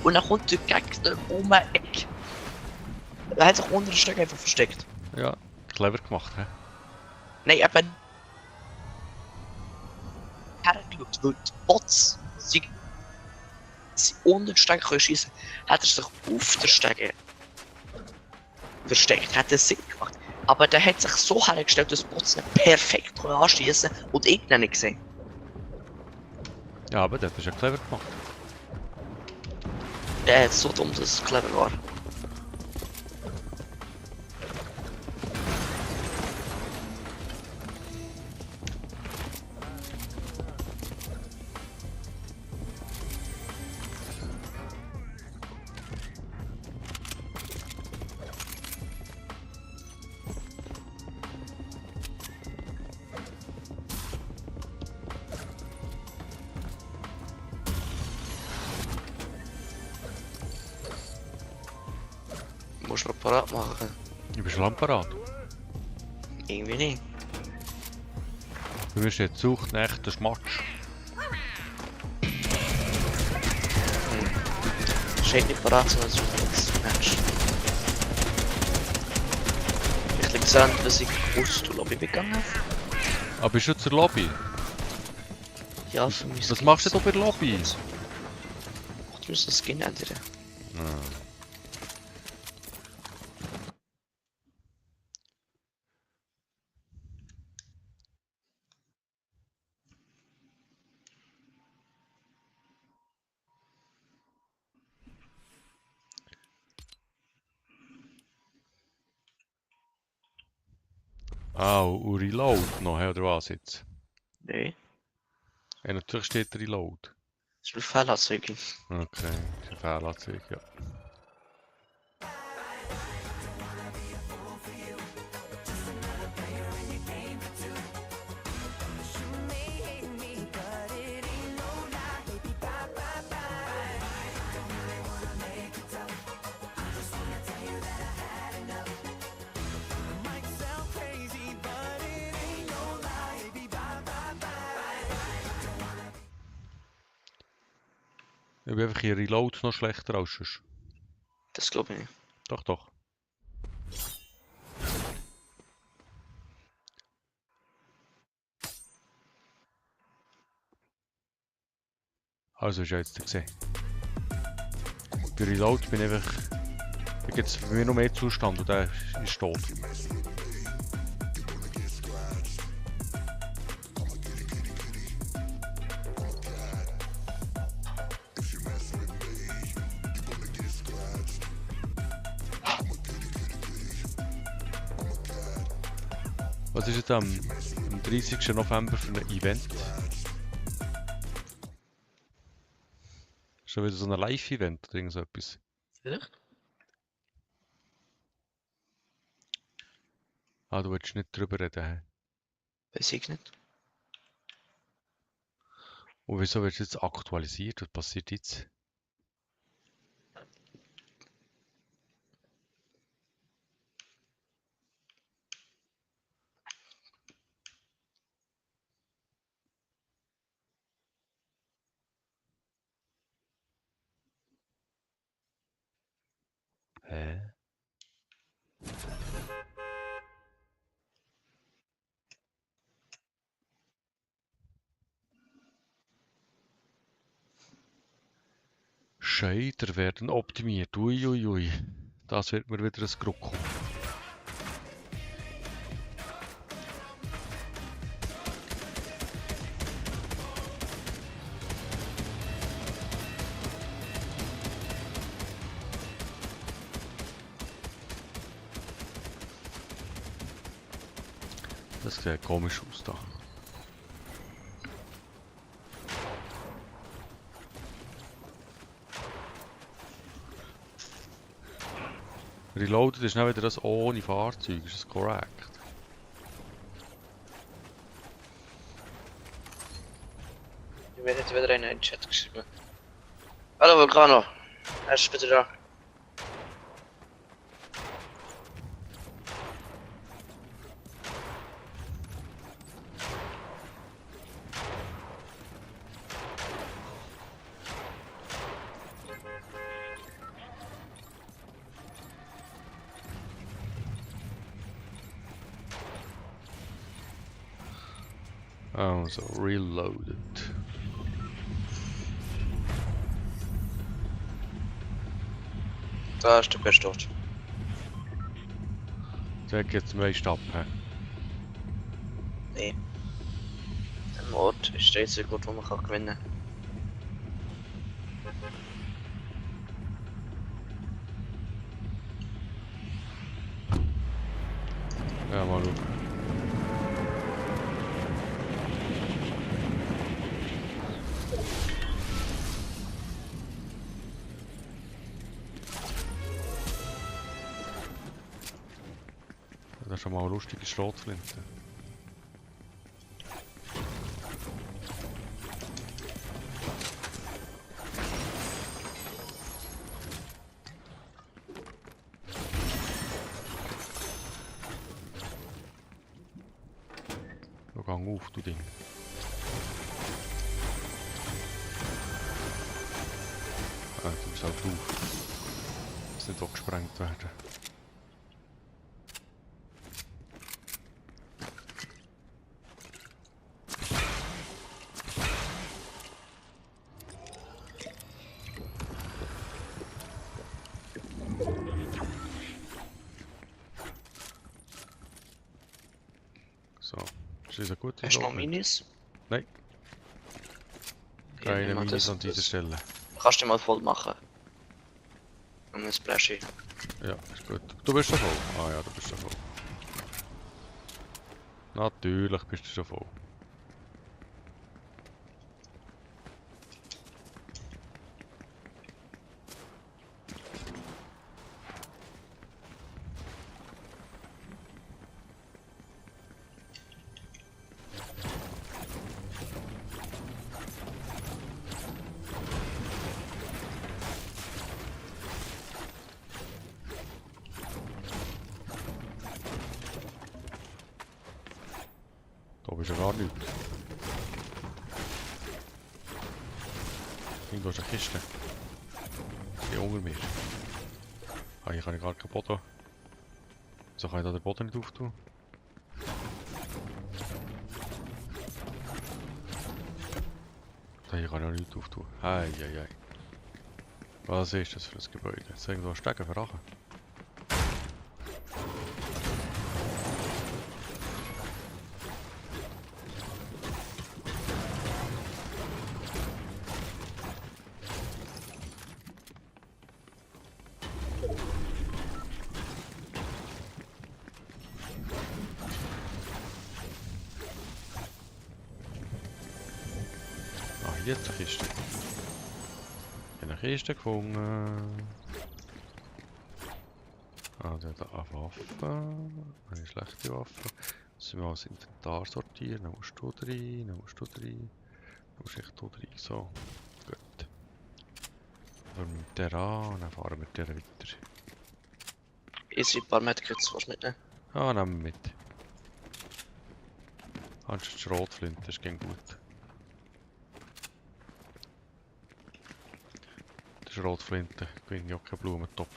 Und dann kommt der Gegner um ein Eck. Er hat sich unter den Stück einfach versteckt. Ja, clever gemacht, hä? Nein, eben. Hergeschaut, weil die Bots sie unter den Stegen können schiessen. Hat er sich auf den Stegen versteckt, hat er Sinn gemacht. Aber der hat sich so hergestellt, dass die Bots ihn perfekt anschießen und ich ihn nicht gesehen. Ja, aber das ist ja clever gemacht. Der ist so dumm, dass es clever war. Muss man parat machen. Du bist schon parat. Irgendwie nicht. Du wirst jetzt sucht nach echten Schmatsch. Steht nicht parat, sondern es ist nichts. Mensch. Ich liegt daran, dass ich aus der Lobby begangen habe. Aber bist du zur Lobby? Ja, für mich. Was machst du denn bei der Lobby? Ich muss das Skin ändern. Ah, und Reload noch, hä, oder was jetzt? Nee, Ja, natürlich steht Reload. das ist eine Fehlanzeige. Okay, das ist eine Fehlanzeige, ja. Ich bin einfach in Reload noch schlechter als sonst. Das glaube ich nicht. Doch, doch. Also ist ja jetzt gesehen. Bei Reload bin ich einfach... Da gibt es für mich noch mehr Zustand und der ist tot. Was ist jetzt am 30. November für ein Event? Schon wieder so ein Live-Event oder irgend so etwas? Vielleicht? Ah, du willst nicht drüber reden. Hä? Weiß ich nicht. Und wieso wird es jetzt aktualisiert? Was passiert jetzt? Hä? Shader werden optimiert. Uiuiui. Das wird mir wieder ein Gruckel. Das sieht komisch aus da. Reloaded ist nicht wieder das ohne Fahrzeug, ist das korrekt? Mir hat wieder einer in den Chat geschrieben. Hallo Vulcano, er ist bitte da. Also, reloaded. Da ist der Best dort. Da geht's meist ab. He? Nee. Im Ort ist der einzige Ort, wo man kann gewinnen kann. Ja, mal schauen. Das ist schon mal eine lustige Schrotflinte. So, gang auf, du Ding. Ah, du bist halt auf. Muss nicht auch gesprengt werden. So, ist das eine gute Hast du noch Schrotflinte? Minis? Nein. Ja, Keine nimm mal Minis das- an dieser das- Stelle. Kannst du mal voll machen. Und ein Splashy. Ja, ist gut. Du bist schon voll. Ah ja, du bist schon voll. Natürlich bist du schon voll. Da bist du gar nichts. Irgendwo ist eine Kiste. Die unter mir. Ah, hier kann ich gar keinen Boden. So kann ich da den Boden nicht auftun. Da hier kann ich auch nichts auftun. Hei, hei, hei. Was ist das für ein Gebäude? Ist irgendwo ein Stegen verrachen? Ah, hier ist eine Kiste. Ich habe eine Kiste gefunden. Ah, der hat eine Waffe. Eine schlechte Waffe. Müssen wir das Inventar sortieren. Dann musst du rein, dann musst du rein. Dann musst du echt hier rein. So, gut. Fangen wir mit der an und dann fahren wir mit der weiter. Easy, ein paar Medkits, was mitnehmen? Ah, nehmen wir mit. Anstatt Schrotflinte, das geht gut. Die Schrotflinte gewinnt ja keinen Blumentopf.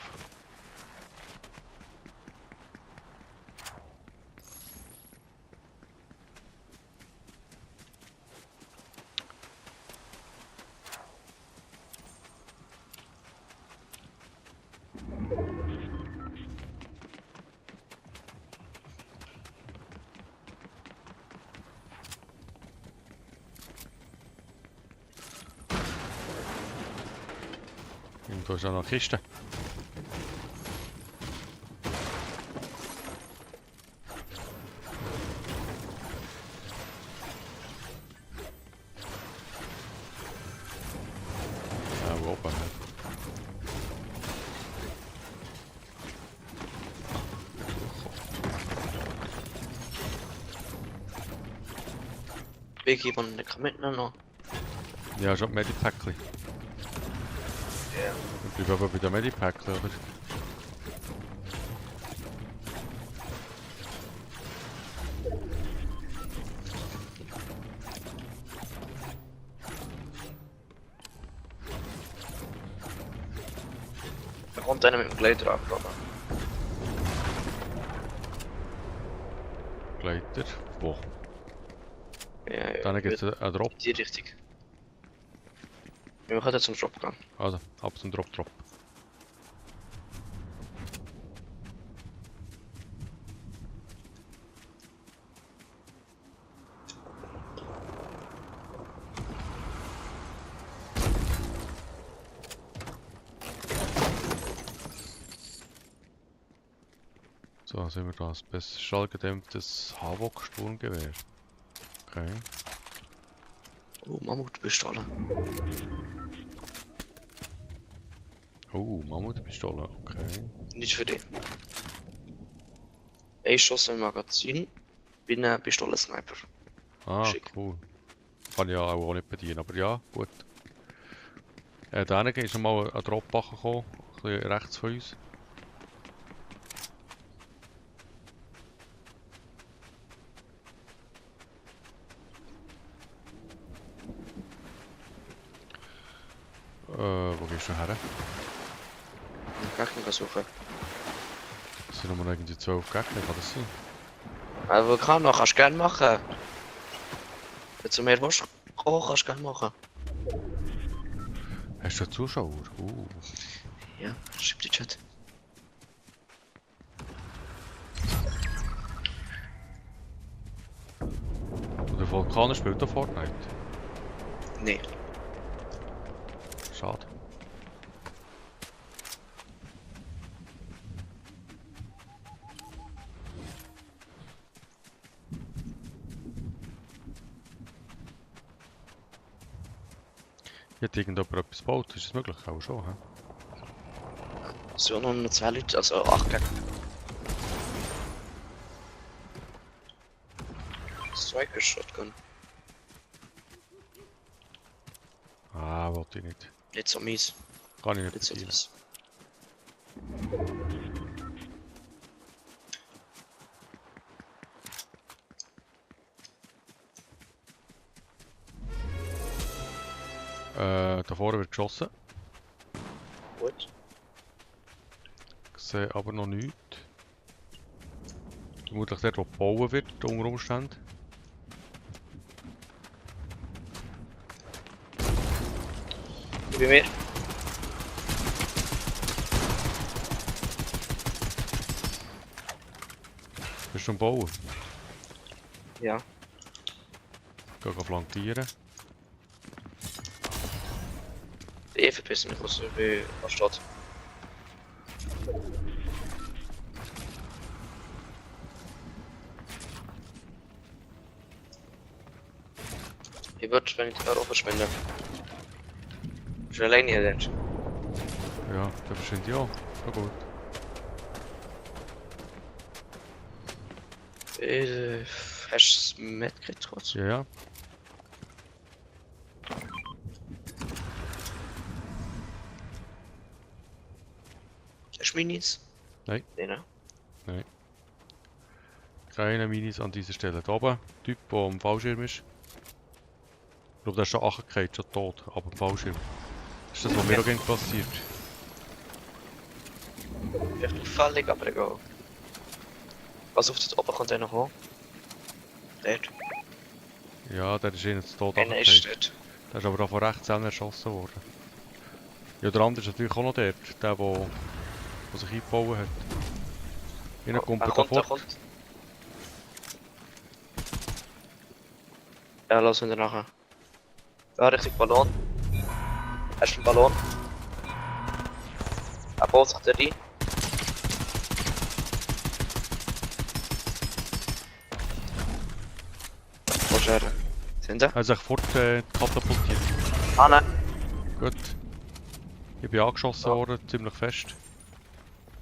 da ist auch noch eine Kiste. Ja, wo oben. Wie jemand nicht mitnehmen noch? Ja, schon Medipackli. Ja. Ich bleibe aber bei der Medipackli, oder? Da kommt einer mit dem Gleiter angekommen. Gleiter. Wo? Ja, ja. Dann gibt es einen Drop. In die Richtung. Wir können jetzt zum Drop gehen. Also, ab zum Drop. So, sehen wir da. Ein schallgedämmtes Havok-Sturmgewehr. Okay. Oh, Mammutpistole. Oh, Mammutpistole, okay. Nicht für dich. Ein Schuss im Magazin. Bin ein Pistolensniper. Ah, Schick. cool. Kann ich ja auch nicht bedienen, aber ja, gut. Da hinten ist nochmal ein Drop gekommen, ein bisschen rechts von uns. Wo gehst du her? Den Gegner suchen. Es sind nur irgendwie 12 Gegner, kann das sein? Aber Vulkano kannst du gerne machen. Wenn du mehr willst, kannst du gerne machen. Hast du einen Zuschauer? Ja, schreib die Chat. Und der Vulkaner spielt da Fortnite? Nee. Schade. Hat irgendjemand etwas gebaut? Ist das möglich? Auch schon, hä? So noch 2 Leute, also 8 Gegner. Striker Shotgun. Ah, wollte ich nicht. Nicht so mies. Kann ich nicht Nicht so bedienen. das. Da vorne wird geschossen. Gut. Ich sehe aber noch nichts. Vermutlich dort, wo gebaut wird, unter Umständen. Bei mir. Bist du am Bauen? Ja. Geh flankieren. Ich verpisse mich, was bei was steht. Ich würde, wenn ich die Karte verschwende. Schon alleine hier dort. Ja, der verschwindet ja. Na gut. Hast du das Medkit kurz? Ja, ja. Hast du Minis? Nein. Ne? Keine Minis an dieser Stelle. Da oben, Typ, der am Fallschirm ist. Ich glaube, der ist schon angekehrt, schon tot, aber am Fallschirm. Das ist das, was mir auch gegen passiert. Vielleicht auffällig, aber egal. Was auf dort oben kommt der noch hoch? Dort. Ja, der ist ihnen zu tot Einer ist angekehrt. dort. Der ist aber auch von rechts erschossen worden. Ja, der andere ist natürlich auch noch dort, der sich eingebaut hat. Einer kommt da fort. kommt. Ja, lass ihn nachher. Da Richtung Ballon. Hast du einen Ballon? baut sich der rein. Wo ist er? Sind er? Er hat sich fort katapultiert. Ah nein. Gut. Ich bin angeschossen Ja. worden, ziemlich fest.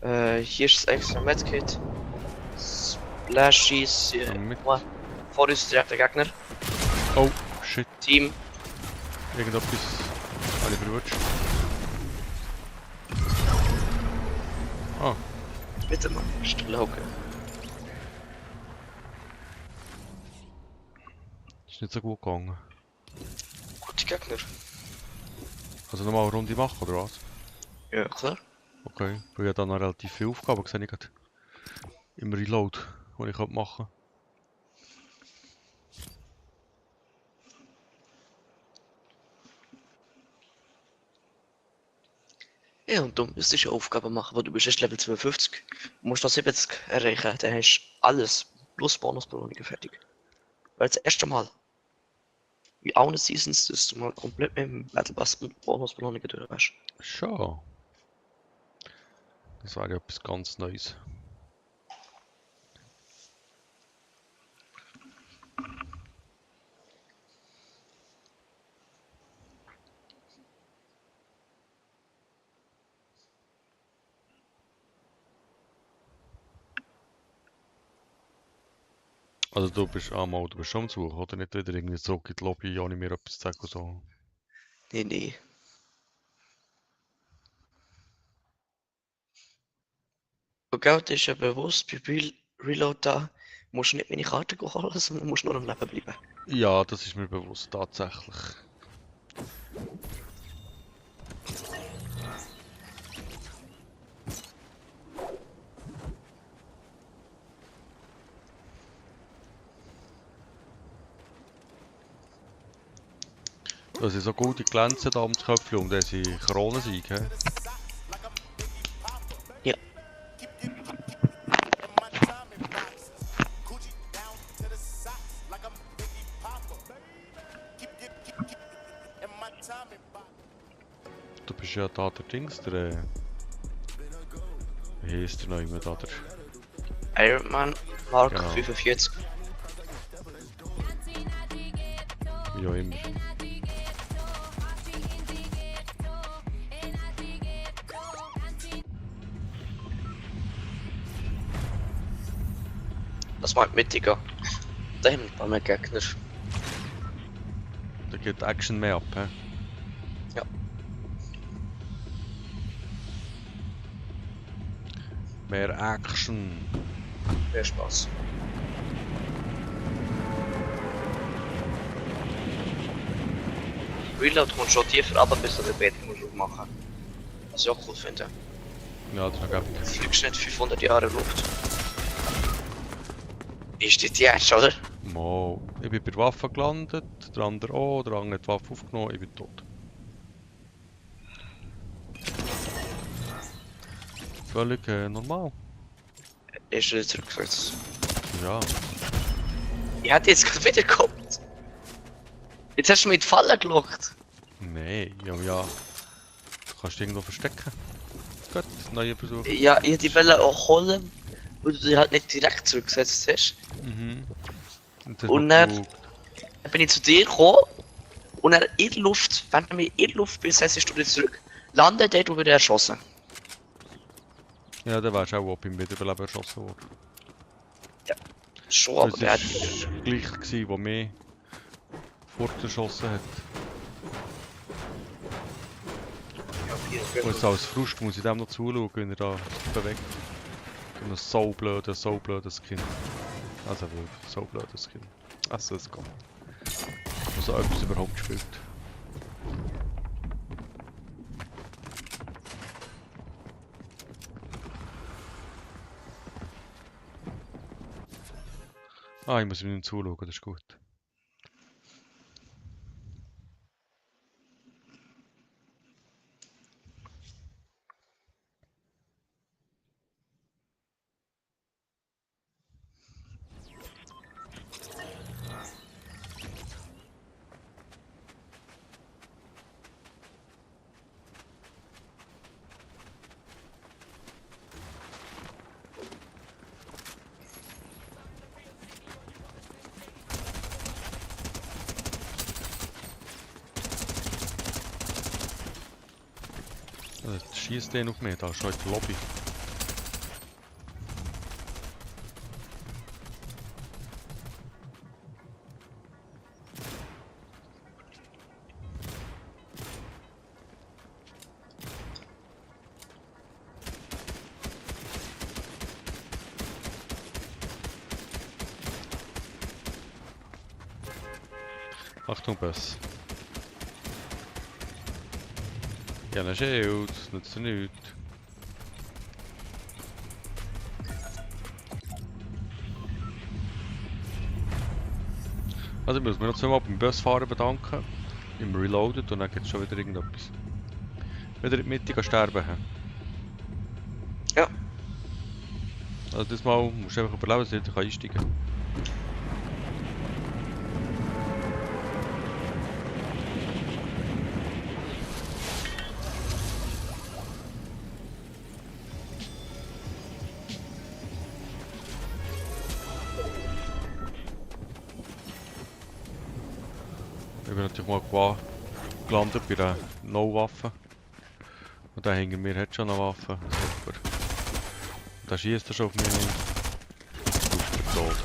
Hier ist das extra Medkit. Splashies. Mit. Vor uns direkt der Gegner. Oh, shit. Team. Irgendetwas habe ich verwutscht. Ah, Bitte mal. Stille hocken. ist nicht so gut gegangen. Gute Gegner. Also nochmal eine Runde machen, oder was? Ja, klar. Okay, weil ich habe da noch relativ viele Aufgaben gesehen, ich gerade im Reload, die ich machen kann. Ja, und du müsstest Aufgaben machen, weil du bist erst Level 52. Du musst noch 70 erreichen, dann hast du alles plus Bonusbelohnungen fertig. Weil das erste Mal, wie alle Seasons, dass du mal komplett mit dem Battle Pass und Bonusbelohnungen durch wärst. Schon. Das wäre ja etwas ganz Neues. Also du bist einmal, du bist schon am Suchen, oder nicht wieder irgendwie zurück in die Lobby, ohne mir etwas zu sagen und so. Nee, nee. Und Geld ist ja bewusst, bei Reload da, musst du nicht meine Karte holen, sondern musst nur am Leben bleiben. Ja, das ist mir bewusst, tatsächlich. Da sind so gute Glänze da um das Köpfchen und dann sind Kronensieg, hä? Ja. Du bist ja da der Dings, wie heisst der noch immer da, der... Iron Man, Mark Genau. 45. Wie auch immer. Das meint mittiger. Da haben wir ein paar mehr Gegner. Da geht die Action mehr ab, hä? Ja. Mehr Action. Mehr Spaß. Reload kommt schon tiefer runter, bis du den Bett musst machen. Was ich auch cool finde. Ja, das ist noch geil. Du fliegst nicht 500 Jahre Luft. Ist das jetzt, oder? Mo. Ich bin bei der Waffe gelandet, der andere auch, der andere hat die Waffe aufgenommen, ich bin tot. Völlig normal. Ist er zurückgesetzt. Ja. Ich hätte jetzt gerade wieder gekommen. Jetzt hast du mich in die Falle gelockt. Nein, ja, ja. Du kannst dich irgendwo verstecken. Gut, neuer Versuch. Ja, ich hätte die Welle auch holen, weil du dich halt nicht direkt zurückgesetzt hast. Mhm. Und, Und dann dann bin ich zu dir gekommen und er in der Luft, wenn du mich in der Luft bist, heißt du dich zurück. Lande dort, wo wir erschossen. ja, dann wärst du auch beim Wiederbeleben erschossen worden. Schon, aber Das der hat. war gleich, gewesen, der mich fortgeschossen hat. Und jetzt als Frust muss ich dem noch zuschauen, wenn er da bewegt. Ein so blödes Kind. Also wirklich, so blödes Kind. Also es geht. Was so etwas überhaupt spielt. Ah, ich muss ihm zuschauen, das ist gut. Schießt den auf mich, da ist schon in der Lobby. Achtung, Bus. Ja, ein Schild, das nützt ja nichts. Also ich muss mich noch zweimal beim Busfahrer bedanken. Im Reloaded und dann geht es schon wieder irgendetwas. Wieder in die Mitte sterben. Ja. Also diesmal musst du einfach überleben, dass du nicht einsteigen kann. Ich bin natürlich mal gelandet bei der No-Waffe. Und da hinter mir hat schon eine Waffe. Super. Und da schießt er schon auf mich. Super tot.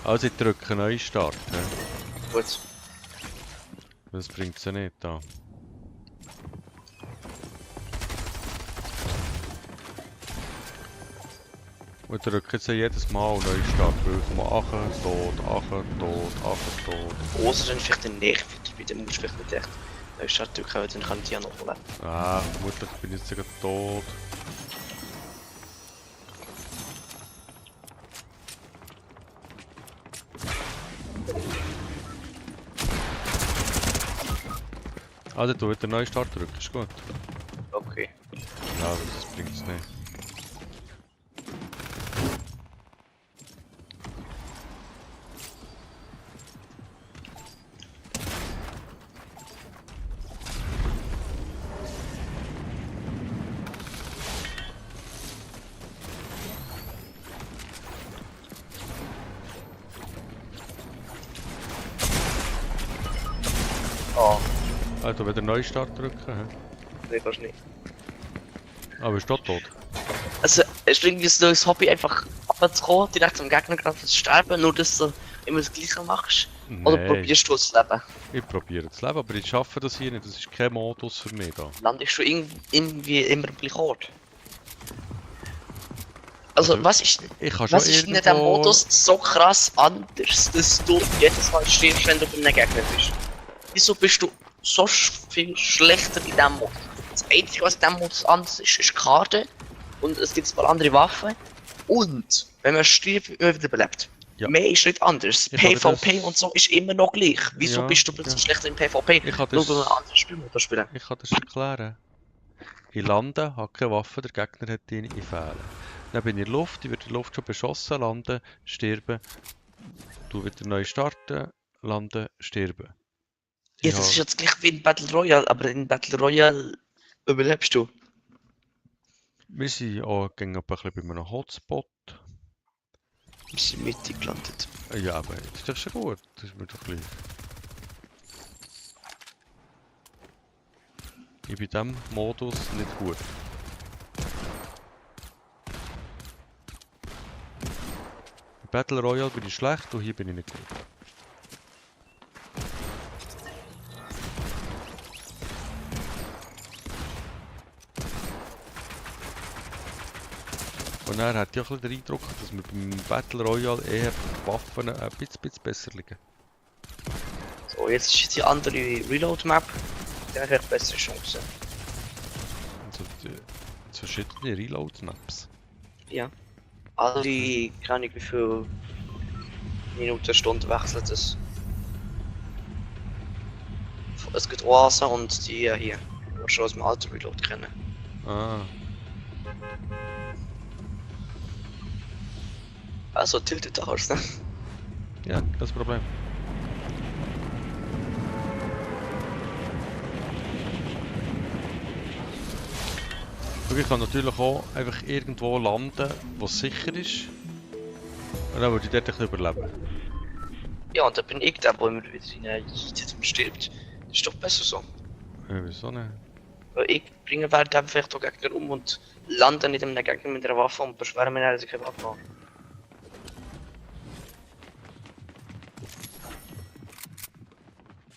Also ich drücke Neustart. Ja. Gut. Das bringt sie nicht da. Und ich drücke jetzt jedes Mal Neustart, weil ich mal Achen, tot, Achen, tot, Achen, tot. Außer dann vielleicht den Nerv bei dem musst du vielleicht nicht echt Neustart drücken, weil dann kann ich die ja noch holen. Ah, vermutlich bin ich jetzt sogar tot. Also du wieder Neustart drücken, ist gut. Okay. Ja, aber das bringt es nicht. Ah, Also wieder Neustart drücken. Hä? nee, fast nicht. Aber ist doch tot. Also, es ist irgendwie so ein Hobby, einfach runterzukommen, direkt zum Gegner gerade zu sterben, nur dass du immer das Gleiche machst. Oder Nein, probierst du das Leben? ich probiere zu leben, aber ich schaffe das hier nicht. Das ist kein Modus für mich da. Landest du irgendwie immer am gleichen Ort? Also, Also, was ist Ich kann schon was ist denn in diesem irgendwo... Modus so krass anders, dass du jedes Mal stirbst, wenn du bei einem Gegner bist? Wieso bist du so viel schlechter in diesem Modus? Das Einzige, was in diesem Modus anders ist, ist die Karte und es gibt ein paar andere Waffen und wenn man stirbt, wird man wieder belebt. Ja. Mehr ist nicht anders. Ich habe PvP das- und so ist immer noch gleich. Wieso Ja, bist du plötzlich ja. schlechter im PvP? Ich kann Nur weil du das- einen anderen Spielmodus spielen. Ich kann das erklären. Ich lande, habe keine Waffe, der Gegner hat die in Fehlen. Dann bin ich in der Luft, ich werde in der Luft schon beschossen, landen, sterben. Du wieder neu starten, landen, sterben. Ja, Ich das ist habe- jetzt gleich wie in Battle Royale, aber in Battle Royale überlebst du. Wir sind auch gegen ein bisschen bei einem Hotspot. Wir sind Mitte gelandet. Ja, aber das ist doch schon gut. Das ist mir doch gleich. Ich bin in diesem Modus nicht gut. In Battle Royale bin ich schlecht und hier bin ich nicht gut. Und dann hat ich auch ein bisschen den Eindruck, dass mir beim Battle Royale eher die Waffen ein bisschen besser liegen. So, jetzt ist die andere Reload-Map. Der hat bessere Chancen. Also die verschiedene Reload-Maps. Ja. Alle, keine Ahnung wie viele Minuten, Stunden wechselt es. Es gibt Oasen und die hier, die wir schon aus dem alten Reload kennen. Ah, Also Tilted Towers, ne? ja, das Problem. Und ich kann natürlich auch einfach irgendwo landen, wo es sicher ist. Und dann würde ich dort ein bisschen überleben. Ja, und da bin ich der, wo immer wieder reinjietet und stirbt. Das ist doch besser so. Wieso nicht? Ich bringe während einfach den Gegner um und lande nicht einem Gegner mit einer Waffe und beschwere mich, dass ich keine Waffe habe.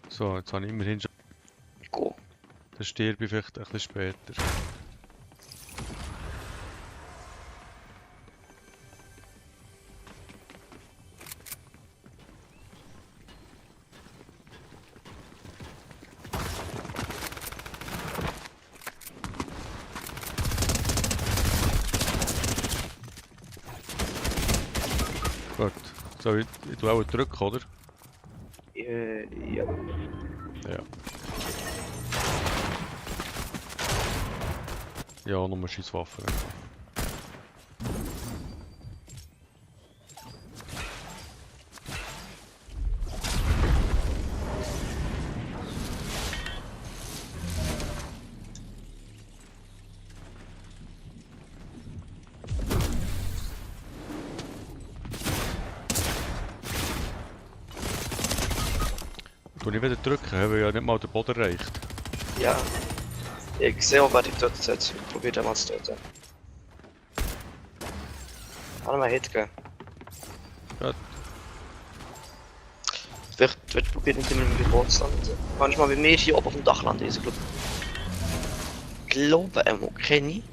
So, jetzt habe ich immerhin schon. Go. Dann sterbe ich vielleicht ein bisschen später. Gut. So, ich tue auch drücken, oder? Ja. Ja. Ja, nur Schießwaffen. Tue ich wieder drücken, weil ja nicht mal der Boden reicht. Ja. Ich sehe auch, wer dich dort setzt. Ich probiere den mal zu töten. Kann mal Hit geben. Gut. Vielleicht probiert nicht immer mit dem Boot zu landen. Manchmal wie mir hier oben auf dem Dach landen, ich glaube. Glaube kenne ich.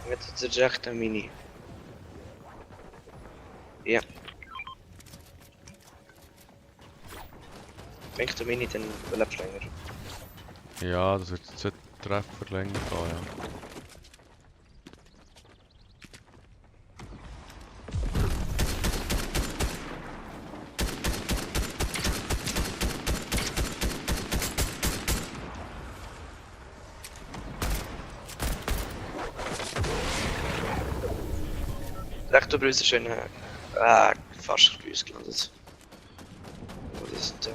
Jetzt ist es echt ein Mini. Ja. Wenn ich den Mini, dann überlebst du länger. Ja, das wird jetzt Treffer länger da, ja. Recht über uns ist ein fast bei uns gelandet. Wo ist denn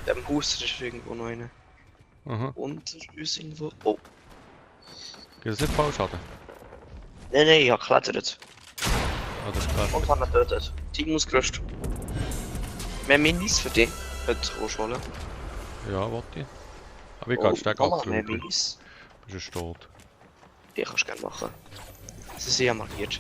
der? Dem Haus ist irgendwo noch einer. Aha. Unter uns irgendwo. Oh. Geht das nicht Fallschaden? Nein, ich habe geklettert. Ah, das ist klar. Und habe ihn getötet. Team ausgerüstet. Mehr Minis für dich. Könnt ihr holen. Ja, warte ich. Aber ich kann Steg Nochmal mehr abklauen. Minis. Du bist tot. Die kannst du gerne machen. Sie sind ja markiert.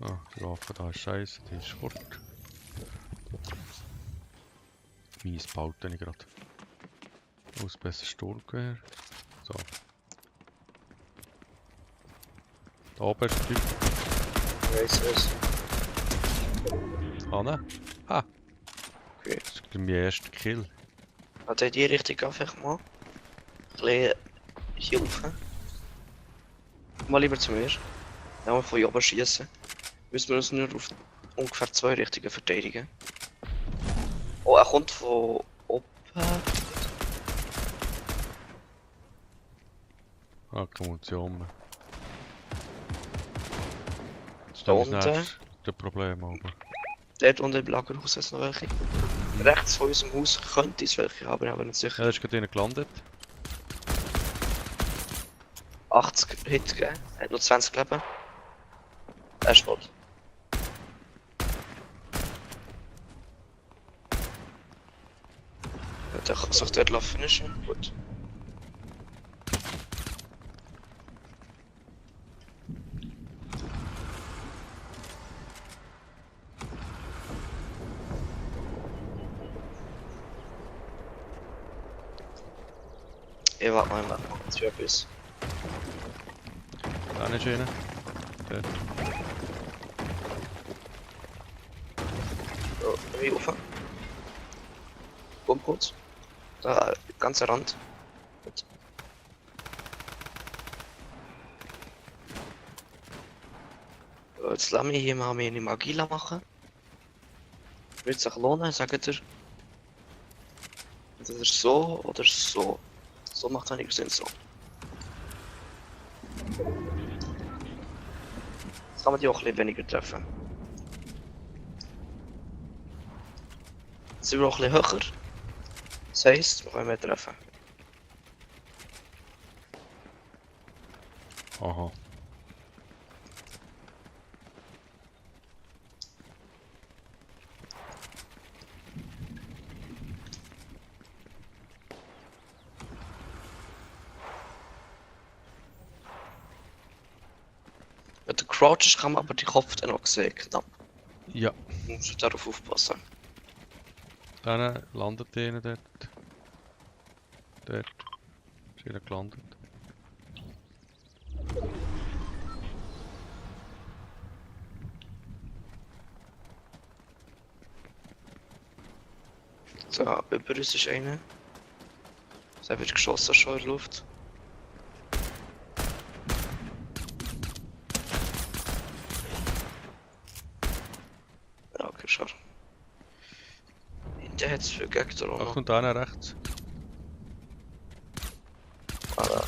Ah, die Waffe da ist scheiße, die ist fort. Mies baut ich gerade. Aus besser Sturmgewehr. So. Da oben ist der Typ. Weiss. Ah, ne? Ah, Okay. das ist mein erster Kill. Also in die Richtung einfach mal. Ein bisschen Hilfe. Mal lieber zu mir. Wenn wir von hier oben schießen, müssen wir uns nur auf ungefähr 2 Richtungen verteidigen. Oh, er kommt von oben. Ah, keine Munition mehr. Das Da ist unten. das nächste Problem, aber. Dort unten im Lagerhaus ist noch welche. Rechts von unserem Haus könnte es welche haben, aber nicht Ja, sicher. der ist gerade innen gelandet. 80 Hit gegeben, er hat noch 20 Leben. Er ist tot. Ja, der kann sich dort finishen. Gut. Ich warte mal, was für etwas. Da nicht innen. Dort. So, wie rauf. Komm kurz. Da, ganzer Rand. Gut. So, jetzt lassen wir hier mal eine Magie machen. Wird sich lohnen, sagt er. Entweder so oder so. So macht weniger Sinn so. Jetzt kann man die auch ein bisschen weniger treffen. sind wir noch ein bisschen höher. Das heisst, wir können mehr treffen. Aha. Wenn du crouchst, kann man aber die Kopf dann noch sehen, knapp. Ja, Du musst darauf aufpassen. dann landet einer dort. Dort. Ist einer gelandet. So, über uns ist einer. Der wird geschossen schon in der Luft. Ja, okay, schau. Hinten hat es viel Gegner auch Ach, noch. und einer rechts. Aber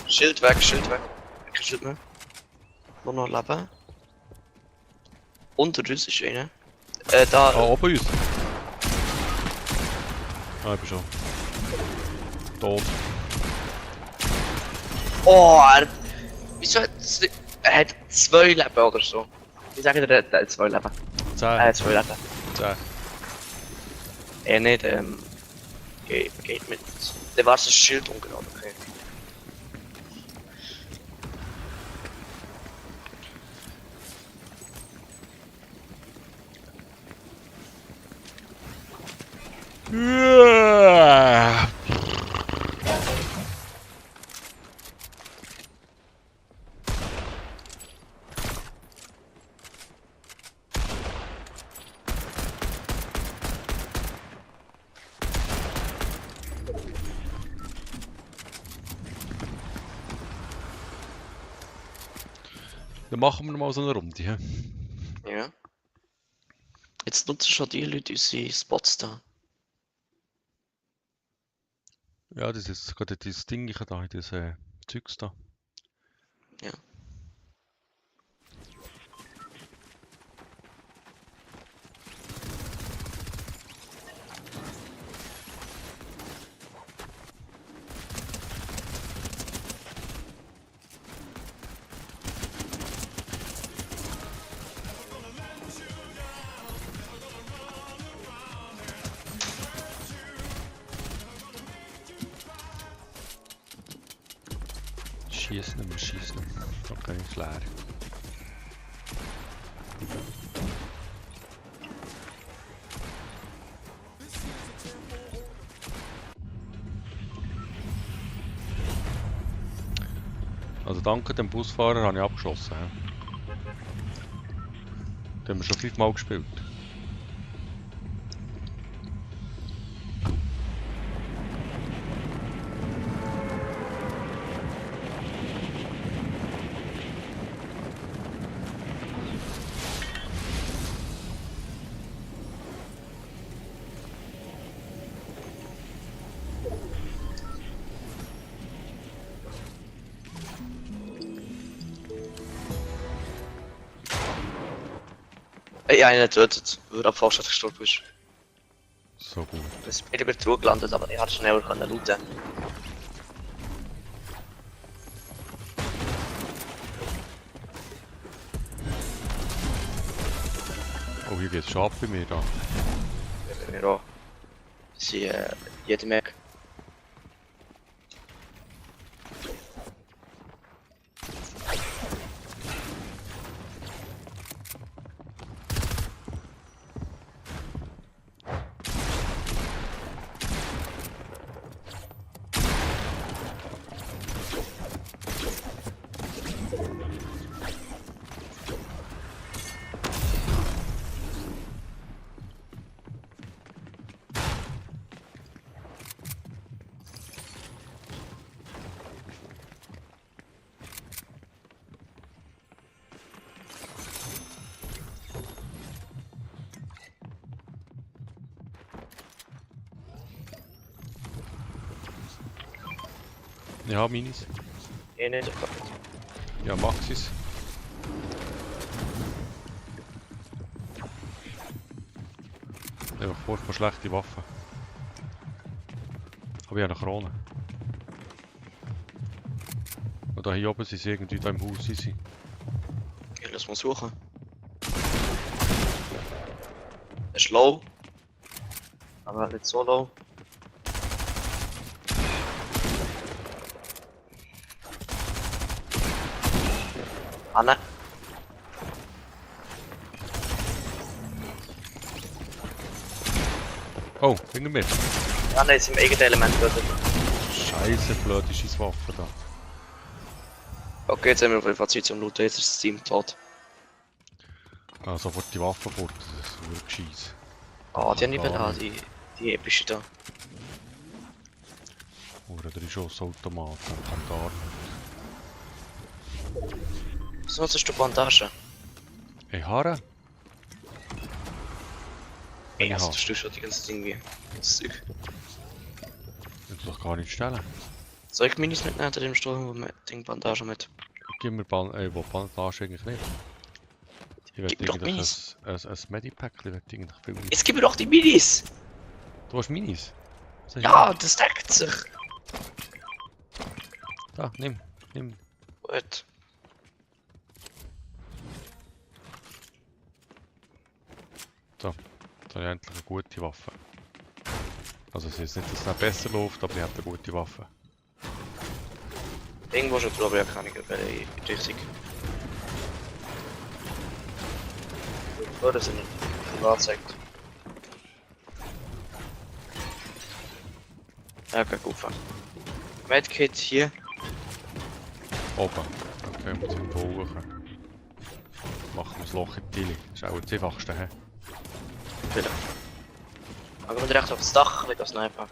Schild weg, Schild weg. Kein Schild mehr. Nur noch Leben. Unter uns ist einer. Da. Ah, oben uns. Ah, ich bin schon. Tot. Oh, wieso hat es nicht... Er hat 2 Leben oder so. Ich sage dir, er hat 2 Leben. 10. Er hat 2 Leben. 10. Er nicht, geht mit. Der war das Schild umgenommen, okay. Ja. Dann machen wir mal so eine Runde. He? Ja. Jetzt nutzen schon die Leute unsere Spots da. Ja, das ist gerade dieses Ding, ich da, das Zeugs da. Ja. Schießen wir, schießen. Okay, ist leer. Also danke dem Busfahrer habe ich abgeschossen. He? Den haben wir schon 5-mal gespielt. Ey, einer tötet, weil er ab Fallstadt gestorben ist. So gut. Das ist wieder Betrug gelandet, aber ich hätte schneller können looten. Oh, hier geht's scharf bei mir da. Bei mir auch. Sie, jede Menge. Ja, Minis. Eh nicht. Ja, Maxis. Einfach furchtbar schlechte Waffen. Aber ich habe eine Krone. Und da hier oben sind sie irgendwie da im Haus. Sind sie. Okay, lass mal suchen. Er ist low. Aber nicht so low. Ah ne. Oh, hinter mir. Ah ne, ist im eigenen Element drin. Scheiße, blöde Scheisswaffe da. Okay, jetzt haben wir auf jeden Fall Zeit zum Looten, jetzt ist das Team tot. Ah, sofort die Waffe fort. Das ist wirklich scheiße. Ah, die haben nicht Gar mehr die epische da. Oder 3-Schuss-Automat. Kann gar nicht. Was nutzt du Bandagen? Hey, Haare? Wenn ich Also, habe. das tust du die ganze Ding das Zeug. Ich kann doch gar nicht stellen. Soll ich Minis mitnehmen unter dem Strom, wo wir Ding Bandagen mit? Gib mir Bandage eigentlich nicht. Ich Gib mir will doch eigentlich Minis. ein Medipack, ich will eigentlich viel Minis. Jetzt gib mir doch die Minis! Du hast Minis? Was hast Ja, das deckt sich! du? Da, nimm. Gut. Da habe ich endlich eine gute Waffe. Also es ist nicht, dass es nicht besser läuft, aber ich habe eine gute Waffe. Irgendwo schon drüber, ja, kann ich welche richtig. Oder sind nicht angezeigt. Ja, kein Kufa. Medkit hier. Oben. Okay, muss ich hoch. Machen wir das Loch in die Tille. Das ist auch das einfachste, hä? Vielleicht. Aber wir direkt auf das Dach mit dem Sniper.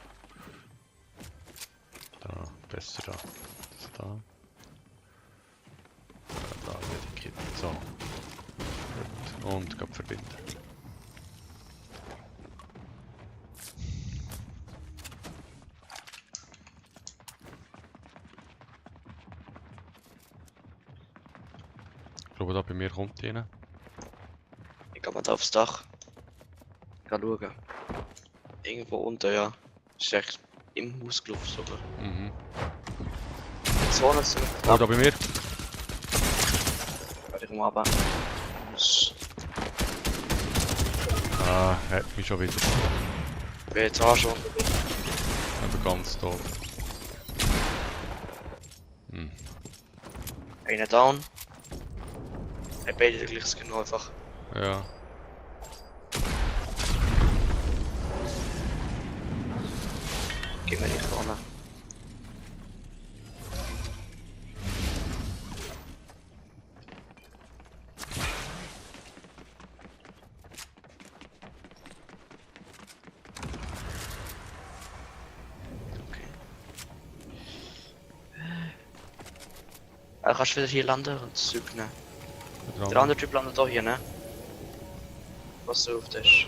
Da, besser da. Das da. Da wieder die Kit. So. Gut. Und gleich verbinden. Ich glaube, da bei mir kommt einer. Ich gehe mal da aufs Dach. Schauen. Irgendwo unten, ja. Ist echt im Haus gelaufen sogar. Mhm. So, jetzt sind Oh, da bei mir. ich mal runter. Ah, hat mich schon wieder. Ich bin Etage unten. Aber ganz tot. Hm. Einer down. Beide gleich genau einfach. Ja. Gib mir die Krone. Okay. Kannst du wieder hier landen und zurücknehmen. Der andere Typ landet auch hier, ne? Was du auf der ist.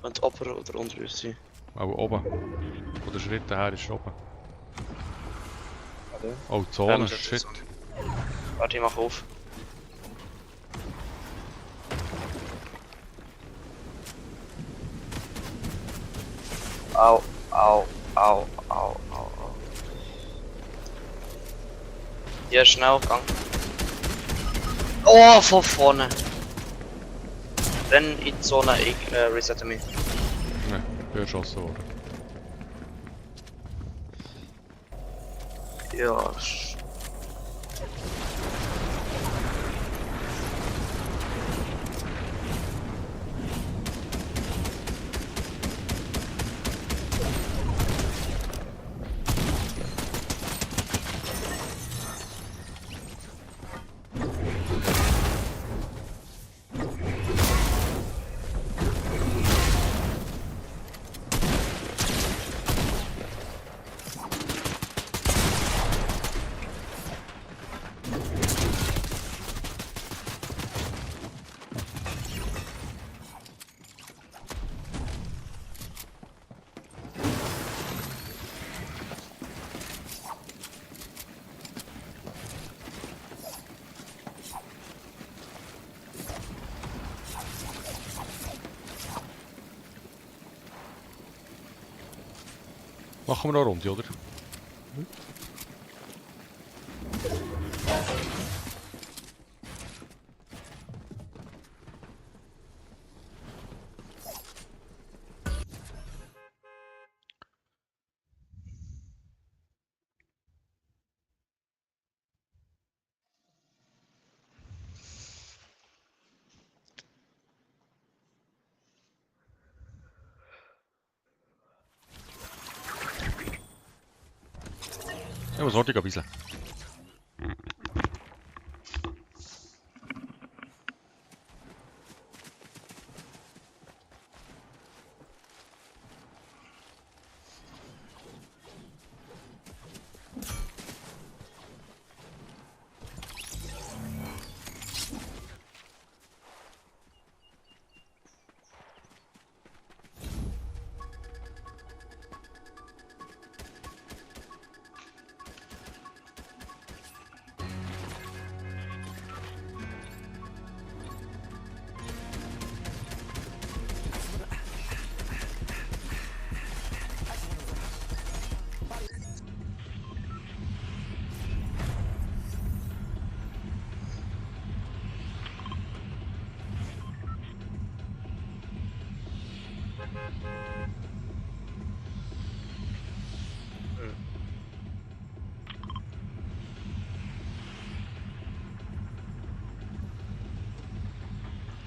Und Oper oder unter uns sein. Aber oben. Von der Schritte her ist oben. Warte. Oh, Zone, shit. Warte, ich mach auf. Au, au, au, au, au, au. Hier, schnell, gang. Oh, von vorne. Renn in die Zone, ich resette mich. Ne, bin erschossen worden. Ja. Machen wir noch eine Runde, oder? Ich muss heute ein bisschen.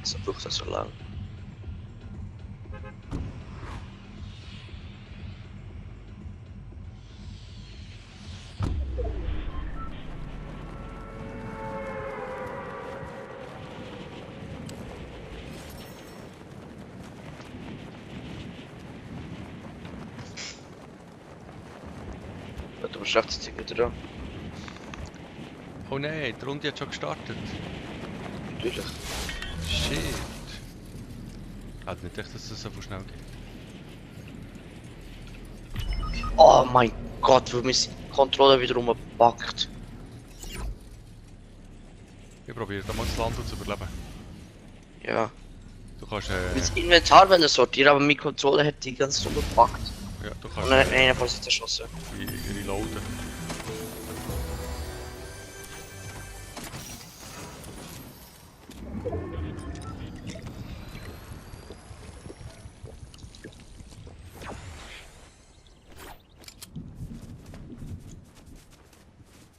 So braucht das so lang. Du beschäftigst dich wieder da. Oh nein, die Runde hat schon gestartet. Natürlich. Shit. Hat nicht gedacht, dass das so schnell geht. Oh mein Gott, wo mich die Kontrolle wieder umpackt. Ich probiere da mal das Land zu überleben. Ja. Du kannst Das Inventar wenn sortieren, aber meine Kontrolle hat die ganz so gepackt. ja, du Und kannst dann hat einer von sich erschossen. reloaden.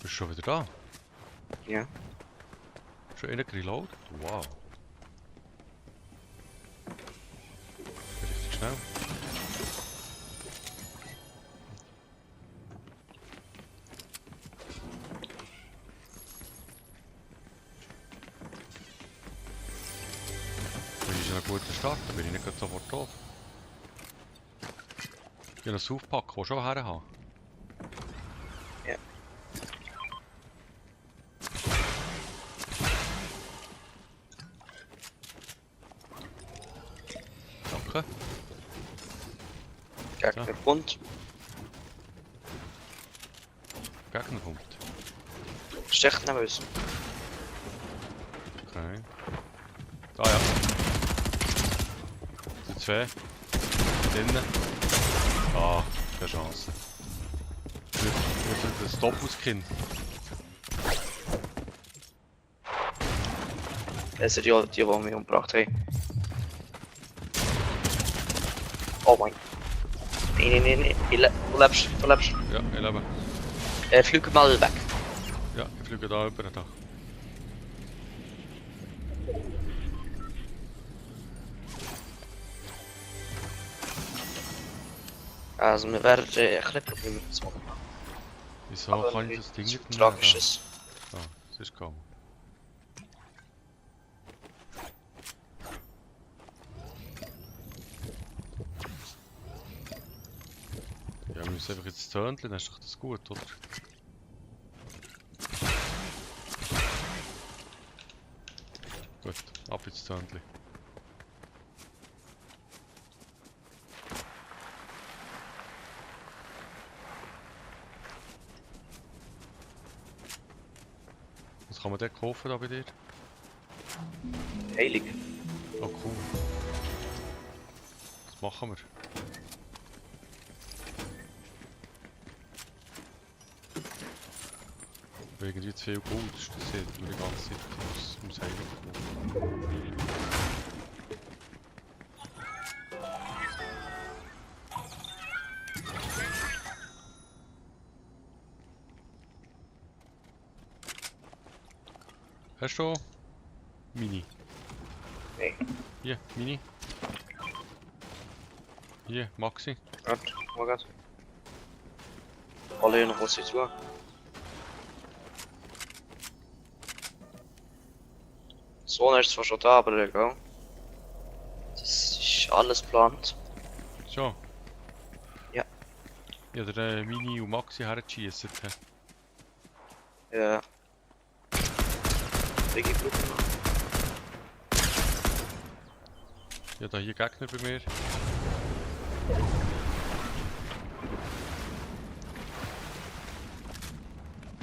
Bist du schon wieder da? Ja. Schon einer reloadet? Wow. Richtig schnell. Das ist ein guter Start, da bin ich nicht gerade sofort tot. Ich habe noch aufpacken, das schon her haben. Ja. Danke. Gegner kommt. Gegner kommt. Stecht neben uns. Okay. Da ja. Die zwei. Drinnen. Ah, keine Chance. Das Doppelskin. Das sind die mich umgebracht haben. Oh mein. Nee. Du lebst. Ja, ich lebe. Flieg mal weg. Ja, ich fliege da über den Dach. Also wir werden ein bisschen Probleme zu machen. Wieso Aber kann ich das Ding nichts nicht mehr? Tragisches. Ah, es ist gekommen. Ja, wir müssen einfach jetzt zöhneln, dann ist doch das gut, oder? Gut, ab ins Zöhnchen. Was kann man denn kaufen da bei dir? Heilig. Oh cool. Was machen wir? irgendwie zu viel Gold, das sieht mir die ganze Zeit ums Heilig. Hast du Mini? Nee. Hier, Mini. Hier, Maxi. Warte, mal grad. Alle noch was jetzt war. So ist zwar schon da, aber egal. Das ist alles geplant. So. Ja. Ja, der Mini und Maxi hergeschiessen. Ja. Welche Gruppe noch? Ja, da hier Gegner bei mir.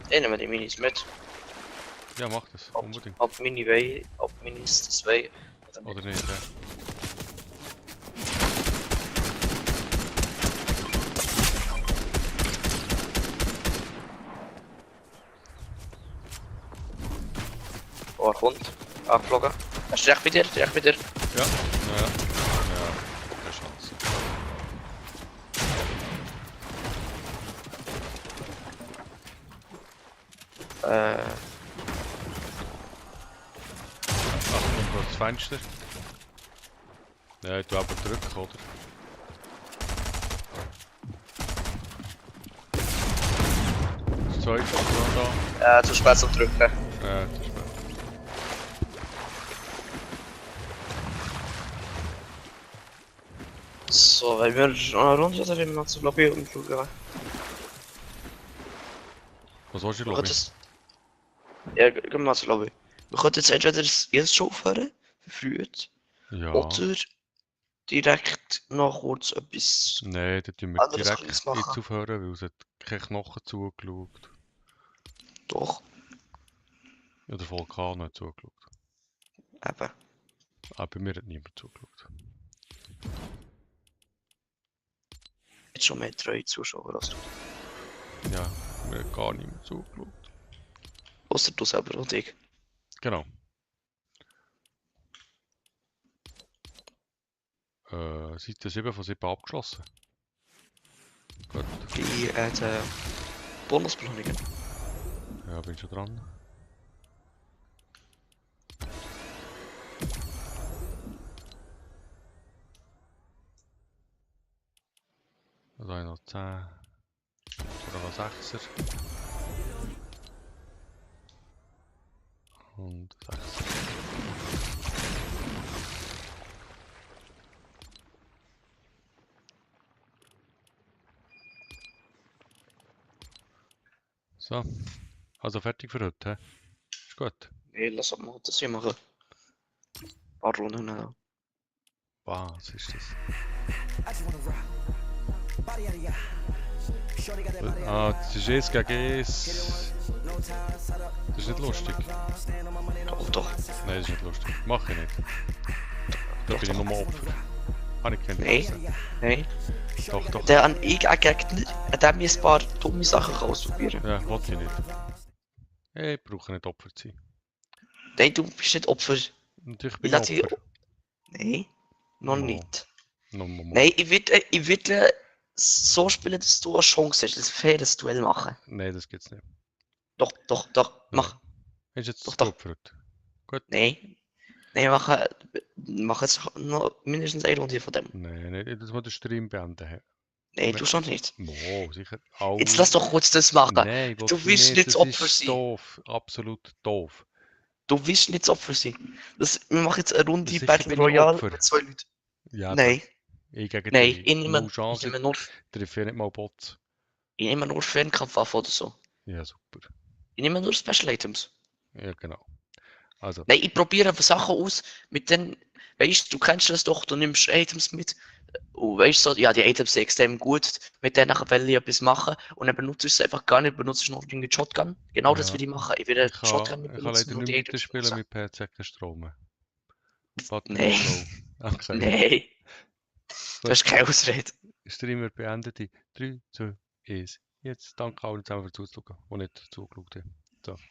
Nehmen wir die Minis mit. Ja, mach das, unbedingt. Ab Mini Way, ab Minis das Way. Oder nicht, ja. Oh, er kommt. Abgeflogen. Er ist direkt bei dir, direkt bei dir. Ja, ja, ja, keine Chance. Achtung, vor das Fenster. Ja, ich tu aber drücken, oder? Das zweite ist noch da. Zu spät zum Drücken. Ja, das ist spät. So, weil wir noch eine Runde oder wenn wir noch zur Lobby umschauen. Was willst du, Wir Lobby? können das. Ja, gehen wir mal zur Lobby. Wir können jetzt entweder jetzt schon aufhören, verfrüht, Ja. oder direkt noch kurz etwas Nein, da tun wir anderes direkt Kleines jetzt machen. aufhören, weil es hat keine Knochen zugeschaut. Doch, Ja, der Vulkan hat zugeschaut. eben. Aber bei mir hat niemand zugeschaut. Jetzt schon mehr treue Zuschauer als du. Ja, mir hat gar niemand zugeschaut. Außer du selber und ich. Genau. Seite 7 von 7 abgeschlossen. Gut. Die Bonusbelohnungen. Ja, bin schon dran. Da habe ich noch 10. Oder noch 6er. Und 6er. So. Also fertig für heute, hä? Ist gut. Nee, lass uns mal das hier machen. Ein paar Runden noch. Was ist das? Das ist es gegen es. Das ist nicht lustig. Doch, doch. Nein, das ist nicht lustig. Mach ich nicht. Da bin ich nur Opfer. Habe ich keine Nee. Chance. Nein. Doch, doch. Der an ich auch Gegner, an dem ich ein paar dumme Sachen ausprobieren. Ja, wollte ich nicht. Ich brauche nicht Opfer zu sein. Nein, du bist nicht Opfer. Natürlich Ich bin ich lasse dich. Opfer. Nein, noch No. nicht. No. Nein, ich will so spielen, dass du eine Chance hast, ein faires Duell machen. Nein, das gibt's nicht. Doch, mach. Ist jetzt Doch. geopfert. Gut. Nein. Nein, mach jetzt noch mindestens eine Runde von dem. Nein, das muss der Stream beenden. Hä? Nein, du schon nicht. Oh, sicher. Au. Jetzt lass doch kurz das machen. Nein, Du willst nicht das das Opfer ist sein. doof. Absolut doof. Du willst nicht das Opfer sein. Wir machen jetzt eine Runde Sicher Battle bin ich Royale Opfer. mit 2 Leuten. Ja, Nein, ich gegen nein, dich. ich nehme Null Chance. nur, Treffe ja nicht mal Bots. ich nehme nur Fernkampfwaffen oder so. Ja, super. Ich nehme nur Special Items. Ja, genau. Also, Nein, ich probiere einfach Sachen aus, mit denen, weißt du, kennst das doch, du nimmst Items mit, und weißt du, so, ja, die Items sind extrem gut, mit denen will ich etwas machen, und dann benutze ich es einfach gar nicht, benutze ich noch irgendwie Shotgun. Genau das ja. will ich machen. Ich will eine Ich Shotgun kann benutzen leider und die nicht Items mitspielen benutzen. mit PC keinen Strom. Battery Nein. low. Okay. Nein, das ist keine Ausrede. Streamer beendet in 3, 2, 1. Jetzt danke allen zusammen fürs Zuschauen, die nicht zugeschaut haben.